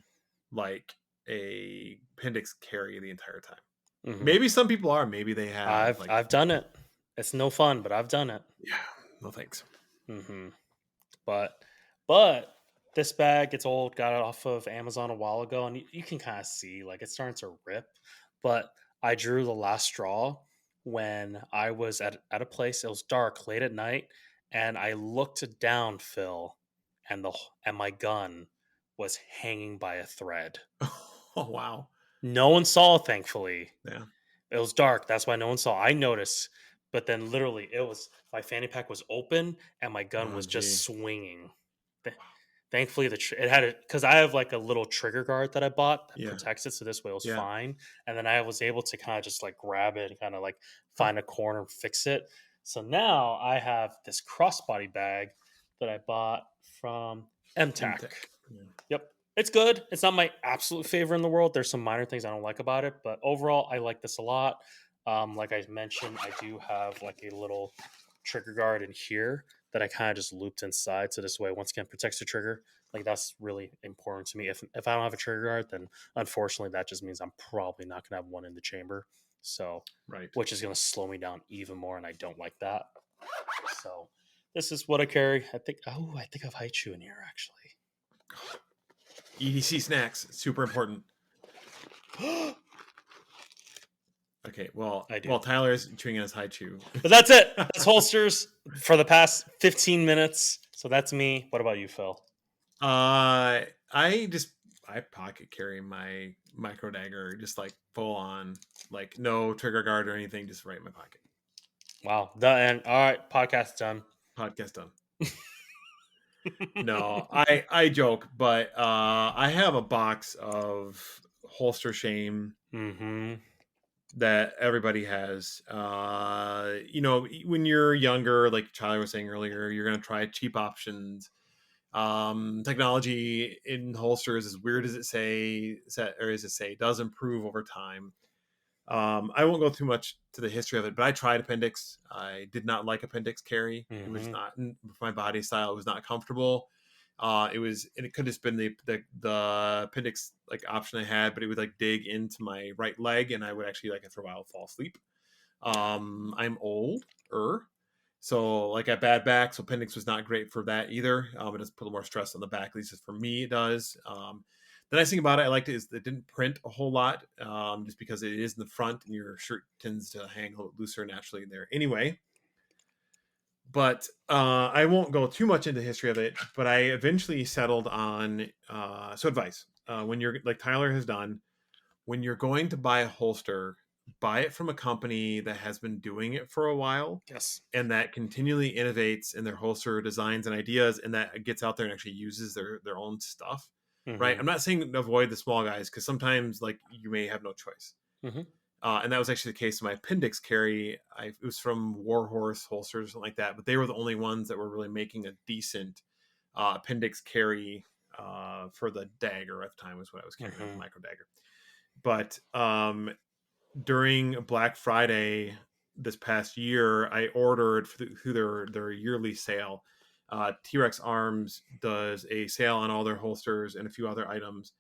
like a appendix carry the entire time. Hmm. Maybe some people are. Maybe they have like, I've done it. It's no fun, but I've done it. yeah, no thanks. Hmm. But but this bag gets old. Got it off of Amazon a while ago, and you can kind of see like it's starting to rip. But I drew the last straw when I was at a place. It was dark, late at night, and I looked down, Phil, and my gun was hanging by a thread. Oh wow. No one saw, thankfully. Yeah. It was dark. That's why no one saw. I noticed, but then literally, it was my fanny pack was open and my gun Oh was just gee. swinging. Th- Wow. Thankfully, it had it because I have like a little trigger guard that I bought that Yeah. protects it, so this way it was Yeah. fine. And then I was able to kind of just like grab it and kind of like Huh. find a corner, and fix it. So now I have this crossbody bag that I bought from MTAC. MTech. Yeah. Yep. It's good. It's not my absolute favorite in the world. There's some minor things I don't like about it, but overall, I like this a lot. Like I mentioned, I do have like a little trigger guard in here that I kind of just looped inside, so this way, once again, protects the trigger. Like that's really important to me. If I don't have a trigger guard, then unfortunately, that just means I'm probably not gonna have one in the chamber. So, Right. which is gonna slow me down even more, and I don't like that. So, This is what I carry. I think I have Haichu in here actually. EDC snacks, super important. Okay, well, I do. while Tyler's chewing on his high chew, But that's it. That's holsters for the past 15 minutes. So that's me. What about you, Phil? I just I pocket carry my micro dagger, just like full on, like no trigger guard or anything, just right in my pocket. Wow. Done. All right. Podcast done. Podcast done. No, I joke, but I have a box of holster shame Mm-hmm. that everybody has. When you're younger, like Charlie was saying earlier, you're gonna try cheap options. Technology in holsters, as weird as it say, does improve over time. I won't go too much to the history of it, but I tried appendix. I did not like appendix carry. It was Mm-hmm. not for my body style. It was not comfortable. And it could have been the appendix like option I had, but it would like dig into my right leg, and I would actually like after a while fall asleep. I'm older, so like I bad back, so appendix was not great for that either. It does put a little more stress on the back, at least for me it does. The nice thing about it, I liked it, is it didn't print a whole lot, just because it is in the front and your shirt tends to hang a little looser naturally there anyway. But I won't go too much into the history of it. But I eventually settled on advice when you're like Tyler has done, when you're going to buy a holster, buy it from a company that has been doing it for a while Yes. and that continually innovates in their holster designs and ideas, and that gets out there and actually uses their own stuff. Right. Mm-hmm. I'm not saying avoid the small guys, because sometimes like you may have no choice. Mm-hmm. And that was actually the case in my appendix carry. It was from Warhorse holsters or something like that, but they were the only ones that were really making a decent appendix carry for the dagger at the time, was what I was carrying with the Mm-hmm. micro dagger. But during Black Friday this past year, I ordered through their yearly sale. T-Rex Arms does a sale on all their holsters and a few other items,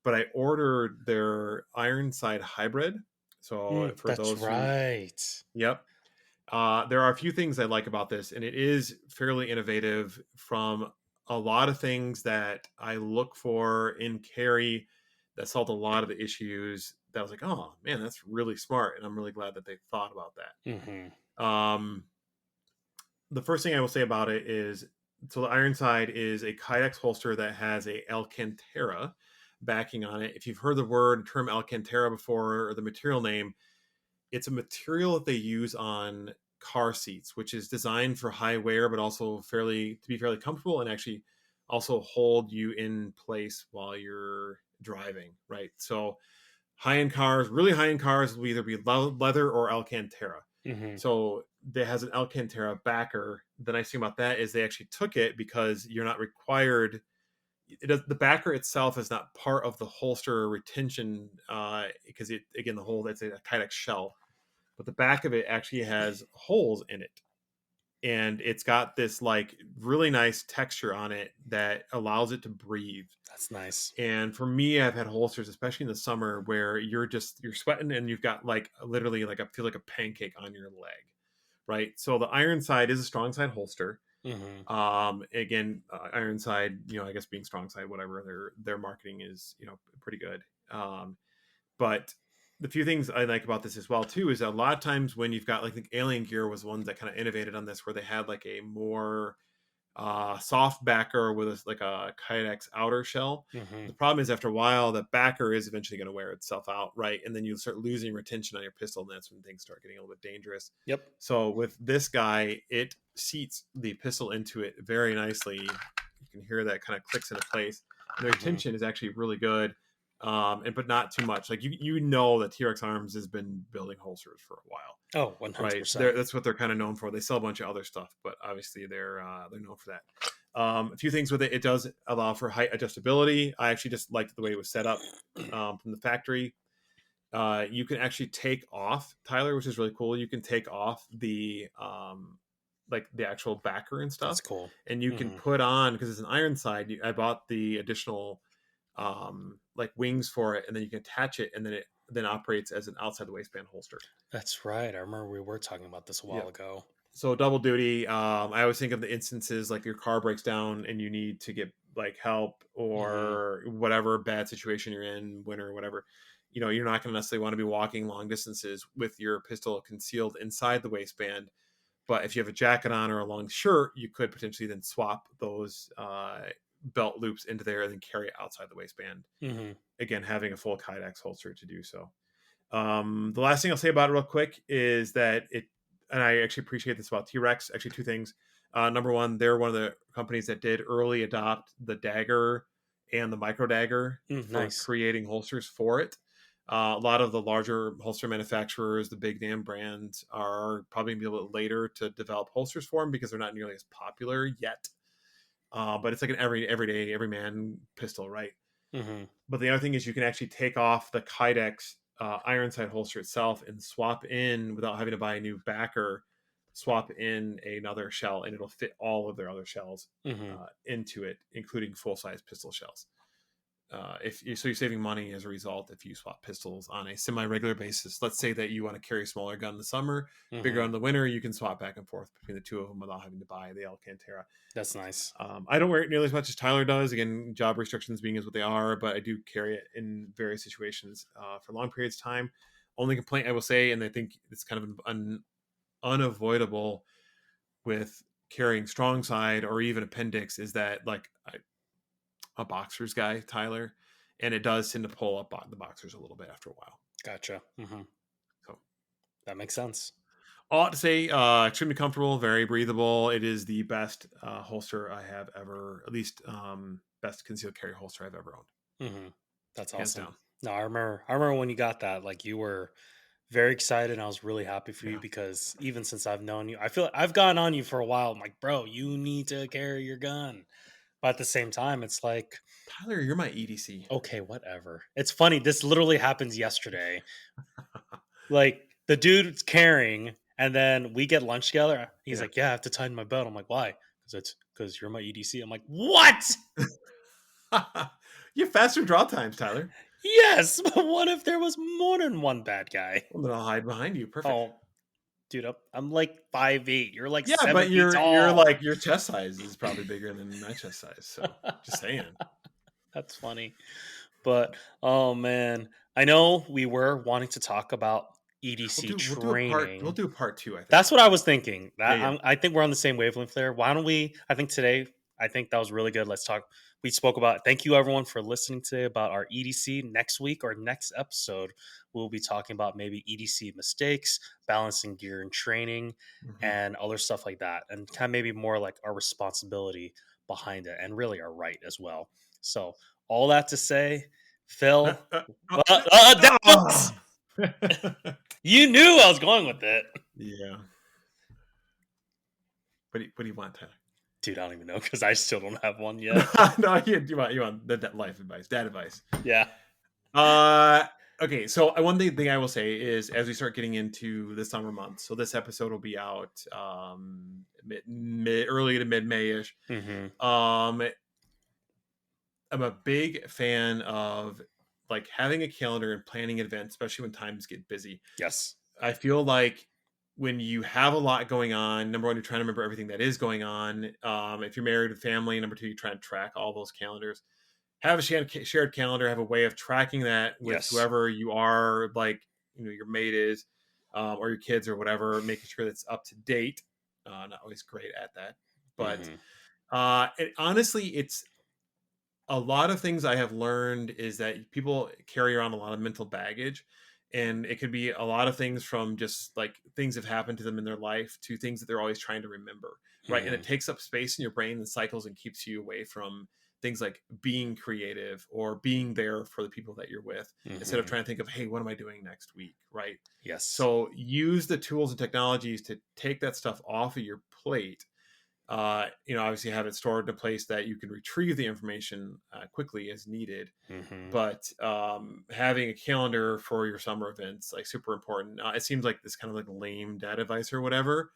but I ordered their Ironside Hybrid. So for That's those who, right. yep, there are a few things I like about this, and it is fairly innovative from a lot of things that I look for in carry that solved a lot of the issues that I was like, oh man, that's really smart. And I'm really glad that they thought about Mm-hmm. that. The first thing I will say about it is, so the Ironside is a Kydex holster that has a Alcantara backing on it. If you've heard the term Alcantara before, or the material name, it's a material that they use on car seats, which is designed for high wear, but also to be fairly comfortable and actually also hold you in place while you're driving. Right. So really high end cars will either be leather or Alcantara. Mm-hmm. So there has an Alcantara backer. The nice thing about that is they actually took it because you're not required. The backer itself is not part of the holster retention, because it's a Kydex shell, but the back of it actually has holes in it, and it's got this like really nice texture on it that allows it to breathe. That's nice. And for me, I've had holsters, especially in the summer, where you're sweating and you've got like literally like feel like a pancake on your leg, right? So the Ironside is a strong side holster. Mm-hmm. Again, Ironside, I guess being strong side, whatever, their marketing is, pretty good. But the few things I like about this as well too is a lot of times when you've got like the Alien Gear was ones that kind of innovated on this, where they had like a more soft backer with like a Kydex outer shell. Mm-hmm. The problem is after a while, the backer is eventually going to wear itself out, right? And then you start losing retention on your pistol, and that's when things start getting a little bit dangerous. Yep. So with this guy, it seats the pistol into it very nicely. You can hear that kind of clicks into place. And the Mm-hmm. retention is actually really good, but not too much. Like that T-Rex Arms has been building holsters for a while. Oh, Right, 100%. that's what they're kind of known for. They sell a bunch of other stuff, but obviously they're known for that. A few things with it: it does allow for height adjustability. I actually just liked the way it was set up from the factory. You can actually take off, Tyler, which is really cool. You can take off the like the actual backer and That's stuff, cool. and you can Mm-hmm. put on, because it's an Ironside. I bought the additional like wings for it, and then you can attach it, and then it then operates as an outside the waistband holster. That's right. I remember we were talking about this a while Yep. ago. So double duty. I always think of the instances like your car breaks down and you need to get like help Hmm. or whatever bad situation you're in, winter, whatever. You're not going to necessarily want to be walking long distances with your pistol concealed inside the waistband. But if you have a jacket on or a long shirt, you could potentially then swap those belt loops into there and then carry it outside the waistband. Hmm. Again, having a full Kydex holster to do so. The last thing I'll say about it real quick is that and I actually appreciate this about T-Rex. Actually, two things. Number one, they're one of the companies that did early adopt the dagger and the micro dagger for Nice. creating holsters for it. A lot of the larger holster manufacturers, the big name brands, are probably going to be a little later to develop holsters for them because they're not nearly as popular yet. But it's like an everyday, every man pistol, right? Hmm. But the other thing is you can actually take off the Kydex iron sight holster itself and swap in without having to buy a new backer. Swap in another shell, and it'll fit all of their other shells Hmm. into it, including full size pistol shells. So you're saving money as a result if you swap pistols on a semi-regular basis. Let's say that you want to carry a smaller gun in the summer, bigger gun Hmm. in the winter. You can swap back and forth between the two of them without having to buy the Alcantara. That's nice. I don't wear it nearly as much as Tyler does. Again, job restrictions being as what they are, but I do carry it in various situations for long periods of time. Only complaint I will say, and I think it's kind of unavoidable with carrying strong side or even appendix, is that like a boxers guy, Tyler, and it does tend to pull up the boxers a little bit after a while. Gotcha. So That makes sense. all to say, extremely comfortable, very breathable. It is the best holster I have ever, at least best concealed carry holster I've ever owned, Hmm. That's hands awesome. down. No, I remember when you got that, like you were very excited and I was really happy for you Yeah, because even since I've known you, I feel like I've gone on you for a while. I'm like, bro, you need to carry your gun. But at the same time, it's like, Tyler, you're my EDC. okay, whatever. It's funny. This literally happens yesterday. Like the dude's carrying, and then we get lunch together. He's Yeah, like, yeah, I have to tighten my belt. I'm like, why? Because you're my EDC. I'm like, what? you have faster draw times, Tyler. Yes, but what if there was more than one bad guy? Well, then I'll hide behind you. Perfect. Oh, dude, I'm like 5'8". You're like Yeah, seven but feet you're tall. like your chest size is probably bigger than my chest size. So just saying. That's funny. But oh man, I know we were wanting to talk about EDC We'll training. do a part two, I think. That's what I was thinking. Yeah, That yeah. I think we're on the same wavelength there. Why don't we? I think today, I think that was really good. Let's talk. We spoke about. Thank you everyone for listening today about our EDC. Next week or next episode, we'll be talking about maybe EDC mistakes, balancing gear and training, Mhm. and other stuff like that, and kind of maybe more like our responsibility behind it, and really our right as well. So all that to say, Uh, Phil, uh, uh, that ah! you knew I was going with it. Yeah. What do you want, Tyler? Dude, I don't even know because I still don't have one yet. No, you want the life advice, dad advice. Yeah. Uh, okay. So one thing I will say is, as we start getting into the summer months, so this episode will be out mid early to mid May ish. Hmm. Um, I'm a big fan of like having a calendar and planning events, especially when times get busy. Yes. I feel like when you have a lot going on, number one, you're trying to remember everything that is going on. If you're married with family, number two, you're trying to track all those calendars. Have a shared calendar, have a way of tracking that with Yes. whoever you are, like your mate is, or your kids or whatever, making sure that's up to date. Not always great at that, but Hmm. honestly, it's a lot of things I have learned is that people carry around a lot of mental baggage, and it could be a lot of things from just like things have happened to them in their life to things that they're always trying to remember, right? And it Hmm. takes up space in your brain and cycles and keeps you away from things like being creative or being there for the people that you're with, instead of Hmm. trying to think of, hey, what am I doing next week, right? Yes. So use the tools and technologies to take that stuff off of your plate. Obviously have it stored in a place that you can retrieve the information quickly as needed. Hmm. But having a calendar for your summer events, like, super important. It seems like this kind of like lame dad advice or whatever,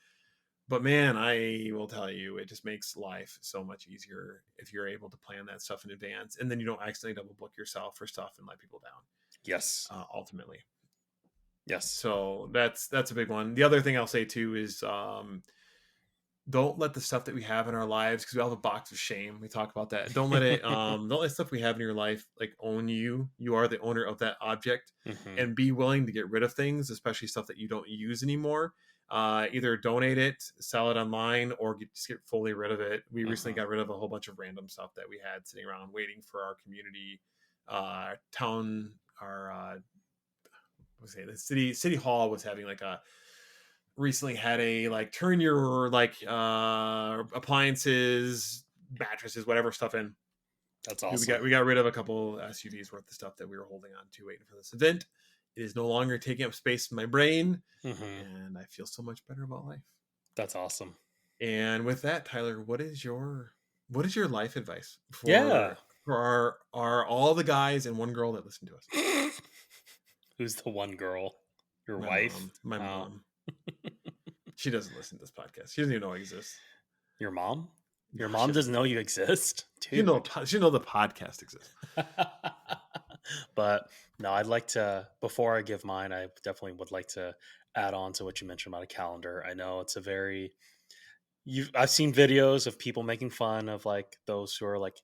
but man, I will tell you, it just makes life so much easier if you're able to plan that stuff in advance, and then you don't accidentally double book yourself for stuff and let people down. Yes. Ultimately, Yes. so that's a big one. The other thing I'll say too is don't let the stuff that we have in our lives, because we all have a box of shame. We talk about that. Don't let it don't let stuff we have in your life like own you. You are the owner of that object, Hmm. and be willing to get rid of things, especially stuff that you don't use anymore. Either donate it, sell it online, or just get fully rid of it. We recently Hmm. got rid of a whole bunch of random stuff that we had sitting around waiting for our community town, our let's say the city hall was having like a recently had a like turn your like appliances, mattresses, whatever stuff in. That's We awesome. got rid of a couple SUVs worth of stuff that we were holding on to waiting for this event. It is no longer taking up space in my brain, Hmm. and I feel so much better about life. That's awesome. And with that, Tyler, what is your life advice Yeah. for our all the guys and one girl that listen to us? Who's the one girl? Your My wife? mom. My Oh, mom. She doesn't listen to this podcast. She doesn't even know it exists. your mom? No, Your she mom doesn't doesn't know. know you exist, She know dude. she know the podcast exists. But no, I'd like to, before I give mine, I definitely would like to add on to what you mentioned about a calendar. I know it's a very, I've seen videos of people making fun of like those who are like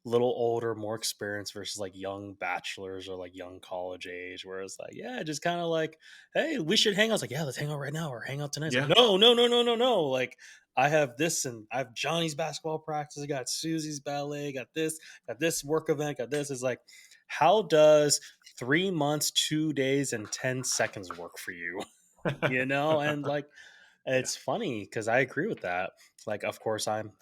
little older, more experienced versus like young bachelors or like young college age, where it's like, yeah, just kind of like, hey, we should hang out. It's like, yeah, let's hang out right now or hang out tonight. It's like, Yeah. no, no, no, no, no, no. Like, I have this and I have Johnny's basketball practice. I got Susie's ballet, got this work event, got this. It's like, how does 3 months, 2 days, and 10 seconds work for you? And like, Yeah. it's funny because I agree with that. Like, of course, I'm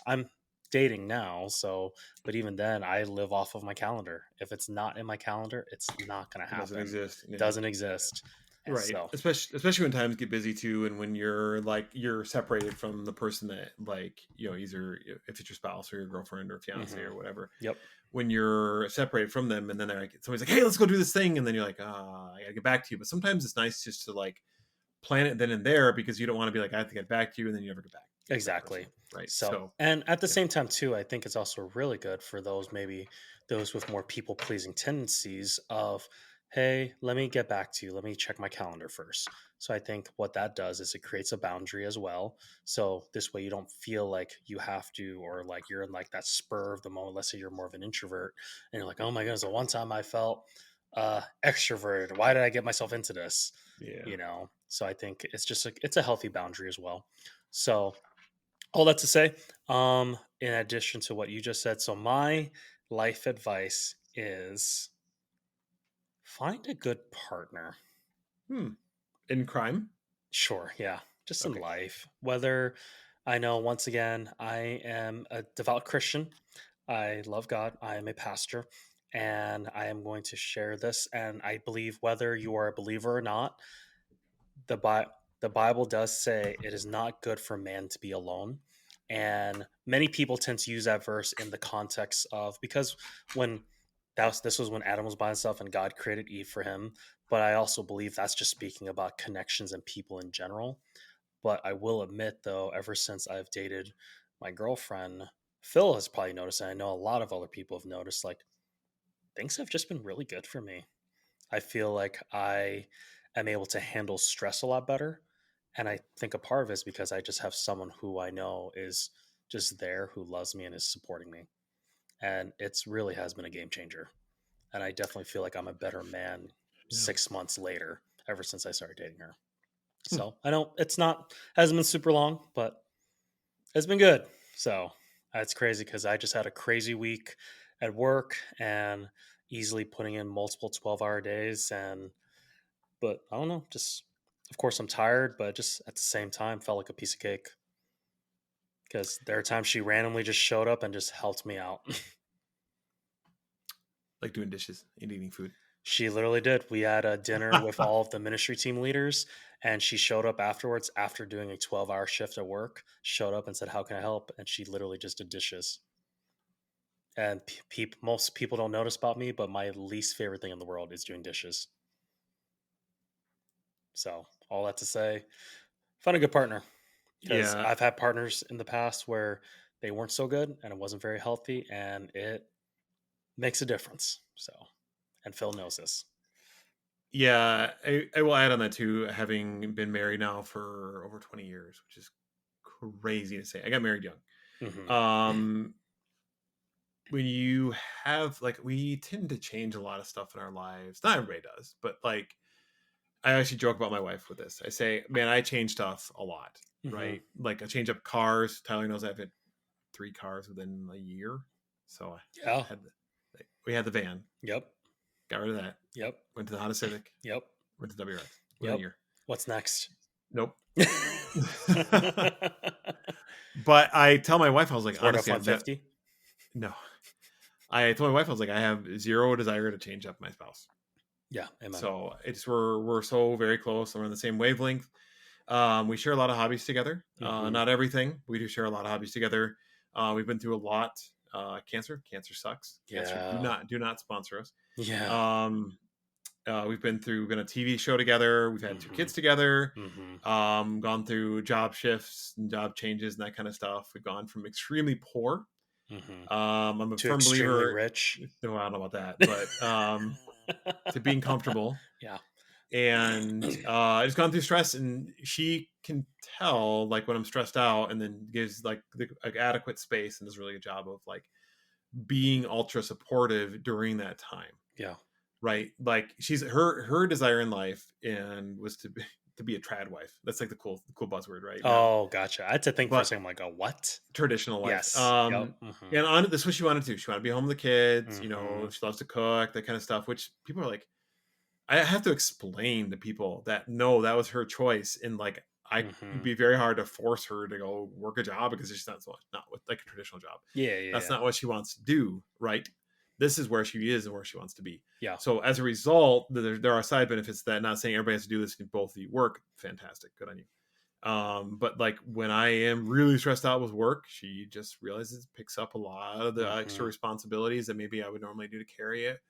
dating now, so but even then, I live off of my calendar. If it's not in my calendar, it's not going to It doesn't happen. exist. Yeah. Doesn't Yeah. exist. And Right. so, Especially when times get busy too, and when you're like you're separated from the person that like either if it's your spouse or your girlfriend or fiance hmm, or whatever. yep, When you're separated from them, and then they're like somebody's like, "Hey, let's go do this thing," and then you're like, "Ah, I gotta get back to you." But sometimes it's nice just to like plan it then and there, because you don't want to be like, "I have to get back to you," and then you never get back to that exactly. person, right? So, So and at the yeah, same time, too, I think it's also really good for those maybe those with more people pleasing tendencies of, hey, let me get back to you. Let me check my calendar first. So I think what that does is it creates a boundary as well. So this way you don't feel like you have to, or like you're in like that spur of the moment. Let's say you're more of an introvert and you're like, oh my goodness, the one time I felt extroverted. Why did I get myself into this? yeah, So I think it's just it's a healthy boundary as well. So all that to say, in addition to what you just said, so my life advice is find a good partner. hmm. In crime, Sure, yeah, just in okay, life. Whether I know, once again, I am a devout Christian. I love God. I am a pastor, and I am going to share this. And I believe whether you are a believer or not, the Bi- the Bible does say it is not good for man to be alone. And many people tend to use that verse in the context of because when this was when Adam was by himself and God created Eve for him. But I also believe that's just speaking about connections and people in general. But I will admit though, ever since I've dated my girlfriend, Phil has probably noticed, and I know a lot of other people have noticed, like things have just been really good for me. I feel like I am able to handle stress a lot better. And I think a part of it is because I just have someone who I know is just there, who loves me and is supporting me. And it's really has been a game changer. And I definitely feel like I'm a better man yeah. 6 months later, ever since I started dating her. Hmm. So I know it's not, hasn't been super long, but it's been good. So it's crazy because I just had a crazy week at work and easily putting in multiple 12-hour days. But I don't know, just of course I'm tired, but just at the same time felt like a piece of cake because there are times she randomly just showed up and just helped me out. Like doing dishes and eating food. She literally did. We had a dinner with all of the ministry team leaders, and she showed up afterwards after doing a 12-hour shift at work. Showed up and said, "How can I help?" And she literally just did dishes. And most people don't notice about me, but my least favorite thing in the world is doing dishes. So all that to say, find a good partner. Because Yeah, I've had partners in the past where they weren't so good and it wasn't very healthy, and it makes a difference. So, and Phil knows this. yeah. I will add on that too. Having been married now for over 20 years, which is crazy to say. I got married young. Hmm. Um, when you have like, we tend to change a lot of stuff in our lives. Not everybody does, but like, I actually joke about my wife with this. I say, man, I change stuff a lot, Hmm. right? Like I change up cars. Tyler knows I've had 3 cars within a year. So I Yeah. had we had the van, Yep. got rid of that. Yep. Went to the Honda Civic, Yep. went to WRX within a Yep. year. What's next? Nope. But I tell my wife, I was like, Ford F honestly, one I've never, fifty. no. I told my wife, I was like, I have zero desire to change up my spouse. Yeah. Amen. So it's we're so very close. We're on the same wavelength. We share a lot of hobbies together. Hmm. Not everything. We do share a lot of hobbies together. We've been through a lot. Cancer sucks. Cancer Yeah. do not sponsor us. Yeah. Um, we've been a TV show together. We've had 2 kids Hmm. together. Hmm. Gone through job shifts and job changes and that kind of stuff. We've gone from extremely poor. Hmm. I'm a To firm extremely believer. rich. No, I don't know about that, but to being comfortable. Yeah. And I just gone through stress, and she can tell like when I'm stressed out, and then gives like the like, adequate space and does a really good job of like being ultra supportive during that time. Yeah. Right, like she's her desire in life and was to be a trad wife. That's like the cool buzzword, right? Not Oh, gotcha. I had to think for a but second. I'm like, oh, what? traditional wife. Yes. Yep. Hmm. And on this is what she wanted to. She wanted to be home with the kids. You know, Hmm. she loves to cook, that kind of stuff. Which people are like, I have to explain to people that no, that was her choice, and like it'd Hmm. be very hard to force her to go work a job because it's not with like a traditional job. Yeah. Yeah. That's Yeah. not what she wants to do, right? This is where she is and where she wants to be. Yeah. So as a result, there are side benefits to that. Not saying everybody has to do this. Can both of you work? Fantastic, good on you. But like when I am really stressed out with work, she just realizes picks up a lot of the extra Hmm. responsibilities that maybe I would normally do to carry it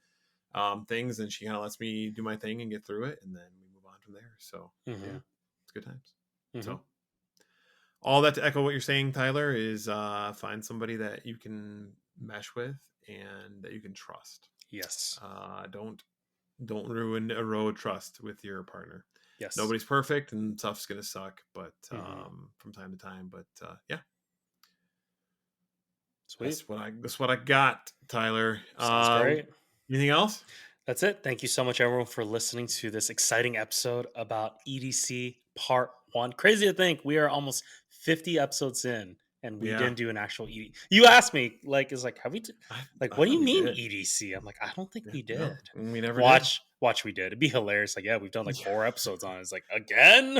things, and she kind of lets me do my thing and get through it, and then we move on from there. So Hmm. yeah, it's good times. Hmm. So all that to echo what you're saying, Tyler, is find somebody that you can mesh with and that you can trust. Yes. Don't ruin a road trust with your partner. Yes. Nobody's perfect and stuff's gonna suck, but Hmm. from time to time. But yeah, Sweet. that's what I got, Tyler. Sounds great. Anything else? That's it. Thank you so much, everyone, for listening to this exciting episode about EDC Part 1. Crazy to think we are almost 50 episodes in and we Yeah, didn't do an actual EDC. You asked me, like, is like, have we, like, I what do thought you we mean did. EDC? I'm like, I don't think Yeah, we no, did. we never did. Watch, we did. It'd be hilarious. Like, yeah, we've done like 4 episodes on it. It's like, again?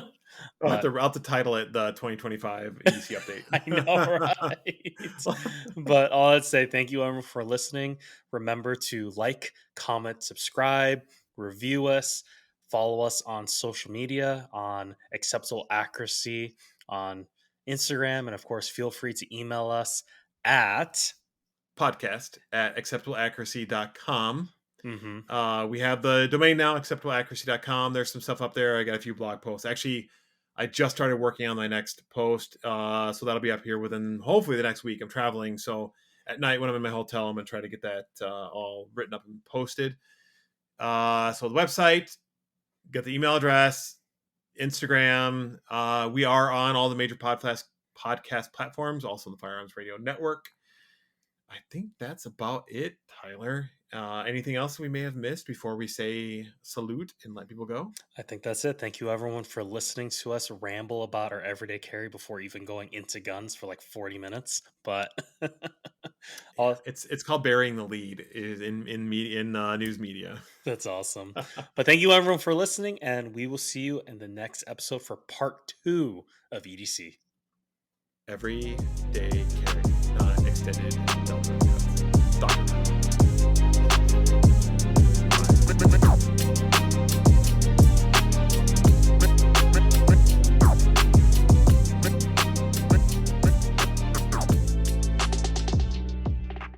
But I'll have to title it the 2025 EDC update. I know, right? But all I'd say, thank you, everyone, for listening. Remember to like, comment, subscribe, review us, follow us on social media on Acceptable Accuracy on Instagram, and of course, feel free to email us at. Podcast at acceptableaccuracy.com. Mhm. We have the domain now, acceptableaccuracy.com. There's some stuff up there. I got a few blog posts. Actually, I just started working on my next post. So that'll be up here within hopefully the next week. I'm traveling. So at night when I'm in my hotel, I'm going to try to get that all written up and posted. So the website, get the email address, Instagram. We are on all the major podcast platforms, also the Firearms Radio Network. I think that's about it, Tyler. Anything else we may have missed before we say salute and let people go? I think that's it. Thank you, everyone, for listening to us ramble about our everyday carry before even going into guns for like 40 minutes. But Yeah, all, it's called burying the lead is in media in news media. that's awesome. But thank you, everyone, for listening, and we will see you in the next episode for part 2 of EDC. Every day carry, not extended Delta cuts. Doctor.